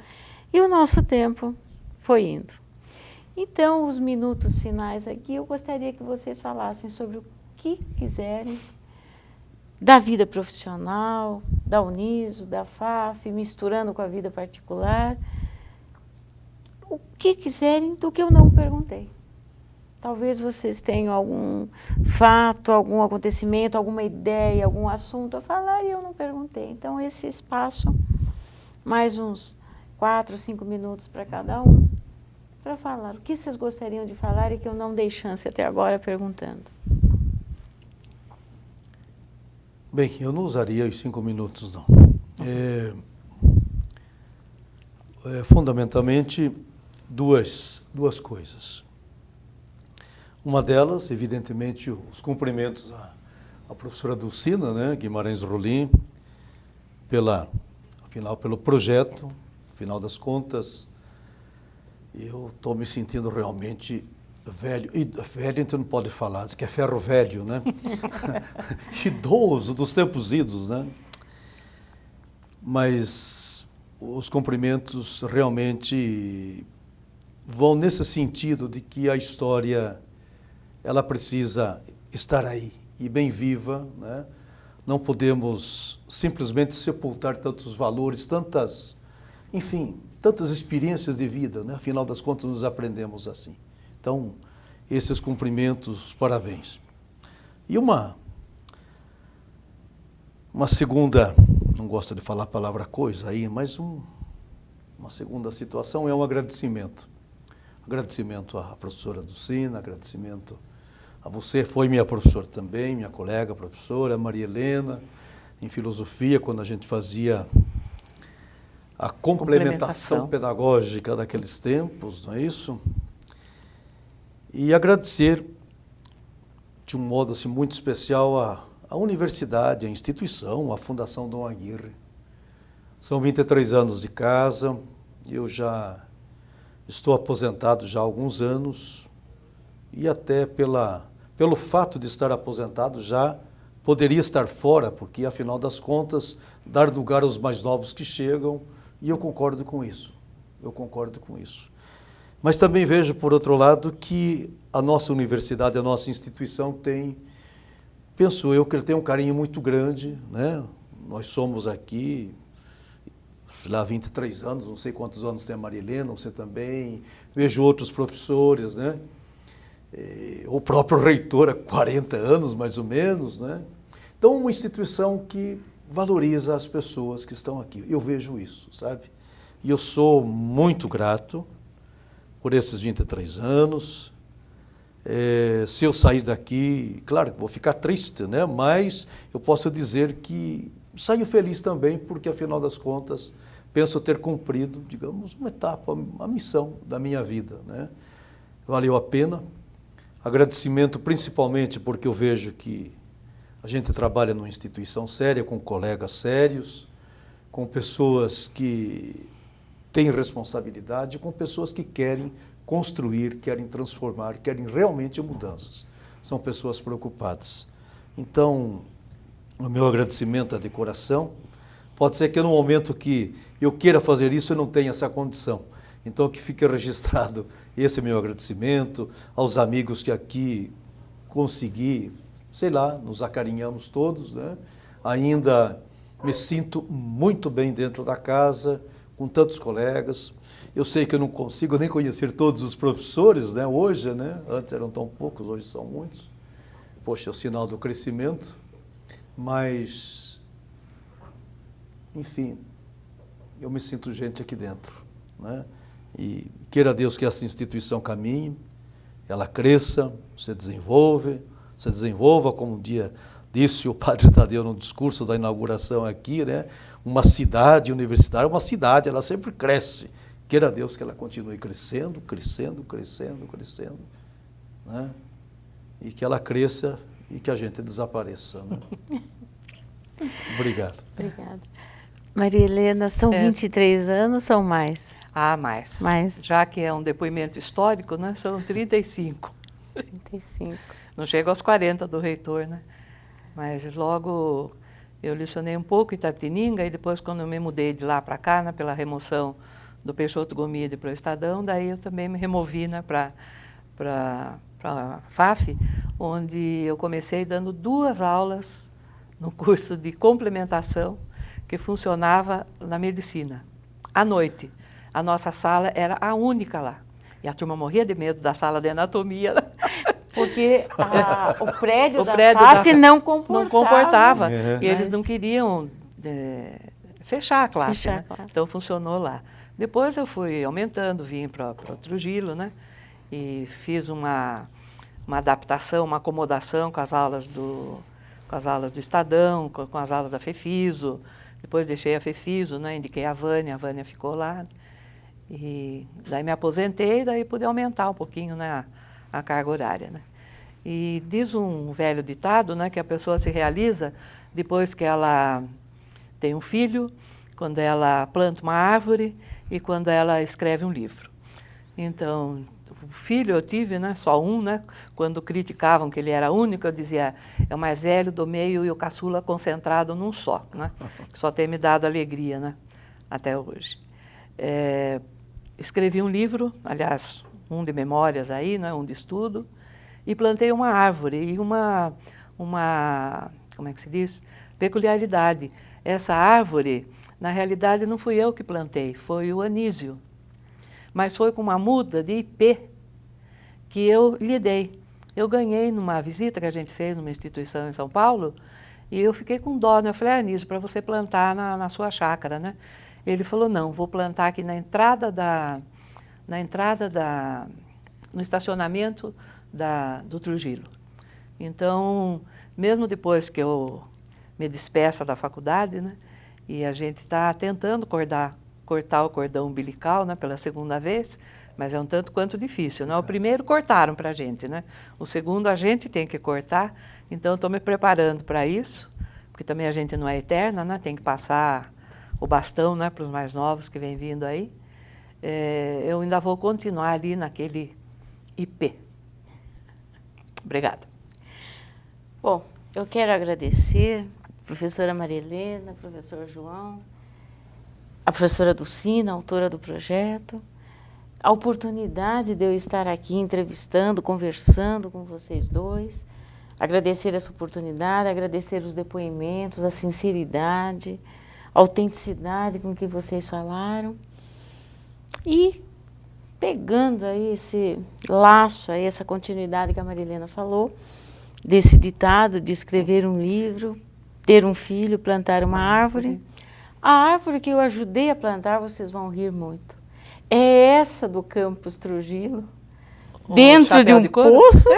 e o nosso tempo foi indo. Então, os minutos finais aqui, eu gostaria que vocês falassem sobre o que quiserem da vida profissional, da Uniso, da FAF, misturando com a vida particular, o que quiserem do que eu não perguntei. Talvez vocês tenham algum fato, algum acontecimento, alguma ideia, algum assunto a falar e eu não perguntei. Então, esse espaço, mais uns 4, 5 minutos para cada um, para falar o que vocês gostariam de falar e que eu não dei chance até agora perguntando. Bem, eu não usaria os 5 minutos, não. Fundamentalmente, duas coisas. Uma delas, evidentemente, os cumprimentos à professora Dulcina, né, Guimarães Rolim, pelo projeto, afinal das contas, eu estou me sentindo realmente velho. E velho a gente não pode falar, diz que é ferro velho, né? Idoso, dos tempos idos, né? Mas os cumprimentos realmente vão nesse sentido de que a história, ela precisa estar aí e bem viva, né? Não podemos simplesmente sepultar tantos valores, tantas experiências de vida, né? Afinal das contas, nos aprendemos assim. Então, esses cumprimentos, os parabéns. E uma segunda, não gosto de falar a palavra coisa aí, mas uma segunda situação é um agradecimento. Agradecimento à professora Dulcina, agradecimento a você, foi minha professora também, minha colega professora, Maria Helena, em filosofia, quando a gente fazia a complementação pedagógica daqueles tempos, não é isso? E agradecer, de um modo assim, muito especial, a universidade, a instituição, a Fundação Dom Aguirre. São 23 anos de casa, eu já estou aposentado já há alguns anos, e até pelo fato de estar aposentado já poderia estar fora, porque, afinal das contas, dar lugar aos mais novos que chegam, e eu concordo com isso. Mas também vejo, por outro lado, que a nossa universidade, a nossa instituição penso eu, que ele tem um carinho muito grande, né? Nós somos aqui, sei lá, 23 anos, não sei quantos anos tem a Maria Helena, você também, vejo outros professores, né? O próprio reitor há 40 anos, mais ou menos, né? Então, uma instituição que valoriza as pessoas que estão aqui. Eu vejo isso, sabe? E eu sou muito grato por esses 23 anos. Se eu sair daqui, claro que vou ficar triste, né? Mas eu posso dizer que saio feliz também, porque, afinal das contas, penso ter cumprido, digamos, uma etapa, uma missão da minha vida, né? Valeu a pena. Agradecimento principalmente porque eu vejo que a gente trabalha numa instituição séria, com colegas sérios, com pessoas que têm responsabilidade, com pessoas que querem construir, querem transformar, querem realmente mudanças. São pessoas preocupadas. Então, o meu agradecimento é de coração. Pode ser que no momento que eu queira fazer isso, eu não tenha essa condição. Então, que fique registrado esse meu agradecimento aos amigos que aqui consegui, sei lá, nos acarinhamos todos, né? Ainda me sinto muito bem dentro da casa, com tantos colegas. Eu sei que eu não consigo nem conhecer todos os professores, né? Hoje, né? Antes eram tão poucos, hoje são muitos. Poxa, é o sinal do crescimento. Mas, enfim, eu me sinto gente aqui dentro, né? E queira Deus que essa instituição caminhe, ela cresça, se desenvolva, como um dia disse o padre Tadeu no discurso da inauguração aqui, né? Uma cidade universitária, uma cidade, ela sempre cresce. Queira Deus que ela continue crescendo, né? E que ela cresça e que a gente desapareça, né? Obrigado. Obrigada. Maria Helena, são 23 anos, são mais? Ah, mais. Mais. Já que é um depoimento histórico, né, são 35. 35. Não chega aos 40 do reitor, né? Mas logo eu lecionei um pouco em Itapetininga e depois, quando eu me mudei de lá para cá, né, pela remoção do Peixoto Gomide para o Estadão, daí eu também me removi, né, para a FAF, onde eu comecei dando 2 aulas no curso de complementação que funcionava na medicina. À noite, a nossa sala era a única lá. E a turma morria de medo da sala de anatomia. Porque o prédio da FAF não comportava. E eles não queriam fechar a classe. Né? Então funcionou lá. Depois eu fui aumentando, vim para o Trujillo, né? E fiz uma adaptação, uma acomodação com as aulas do Estadão, com as aulas da FEFISO. Depois deixei a FEFISO, né? Indiquei a Vânia ficou lá. E daí me aposentei, daí pude aumentar um pouquinho, né, a carga horária, né? E diz um velho ditado, né, que a pessoa se realiza depois que ela tem um filho, quando ela planta uma árvore e quando ela escreve um livro. Então, o filho eu tive, né, só um, né? Quando criticavam que ele era único, eu dizia, é o mais velho do meio e o caçula concentrado num só, né? Que só tem me dado alegria, né, até hoje. Escrevi um livro, aliás, um de memórias aí, né, um de estudo, e plantei uma árvore e uma como é que se diz? Peculiaridade. Essa árvore, na realidade, não fui eu que plantei, foi o Anísio. Mas foi com uma muda de IP que eu lhe dei. Eu ganhei numa visita que a gente fez numa instituição em São Paulo e eu fiquei com dó, né? Eu falei, Anísio, para você plantar na sua chácara, né? Ele falou, não, vou plantar aqui no estacionamento do Trujillo. Então, mesmo depois que eu me despeça da faculdade, né? E a gente está tentando cortar o cordão umbilical, né, pela segunda vez, mas é um tanto quanto difícil, né? O primeiro cortaram para a gente, né? O segundo a gente tem que cortar, então estou me preparando para isso, porque também a gente não é eterna, né? Tem que passar o bastão, né, para os mais novos que vêm vindo aí. Eu ainda vou continuar ali naquele IP. Obrigada. Bom, eu quero agradecer a professora Maria Helena, professor João, a professora Dulcina, autora do projeto, a oportunidade de eu estar aqui entrevistando, conversando com vocês dois, agradecer essa oportunidade, agradecer os depoimentos, a sinceridade, a autenticidade com que vocês falaram e pegando aí esse laço, aí essa continuidade que a Maria Helena falou, desse ditado de escrever um livro, ter um filho, plantar uma árvore. A árvore que eu ajudei a plantar, vocês vão rir muito. É essa do Campus Trujillo, dentro de um poço,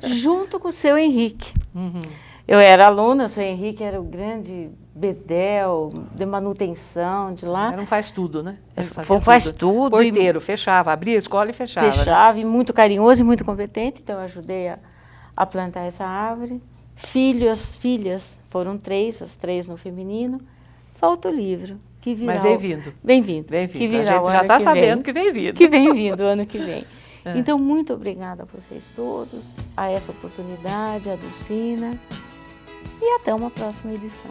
junto com o seu Henrique. Uhum. Eu era aluna, o seu Henrique era o grande bedel de manutenção de lá. Era um faz tudo, né? Faz tudo. Porteiro, fechava, abria a escola e fechava. Fechava, né? E muito carinhoso e muito competente, então eu ajudei a plantar essa árvore. Filhas, foram 3, as 3 no feminino. Falta o livro, que virá. Mas bem-vindo. Bem-vindo. Que virá, a gente já está sabendo que vem vindo. Que vem vindo o ano que vem. Então, muito obrigada a vocês todos, a essa oportunidade, a Dulcina, e até uma próxima edição.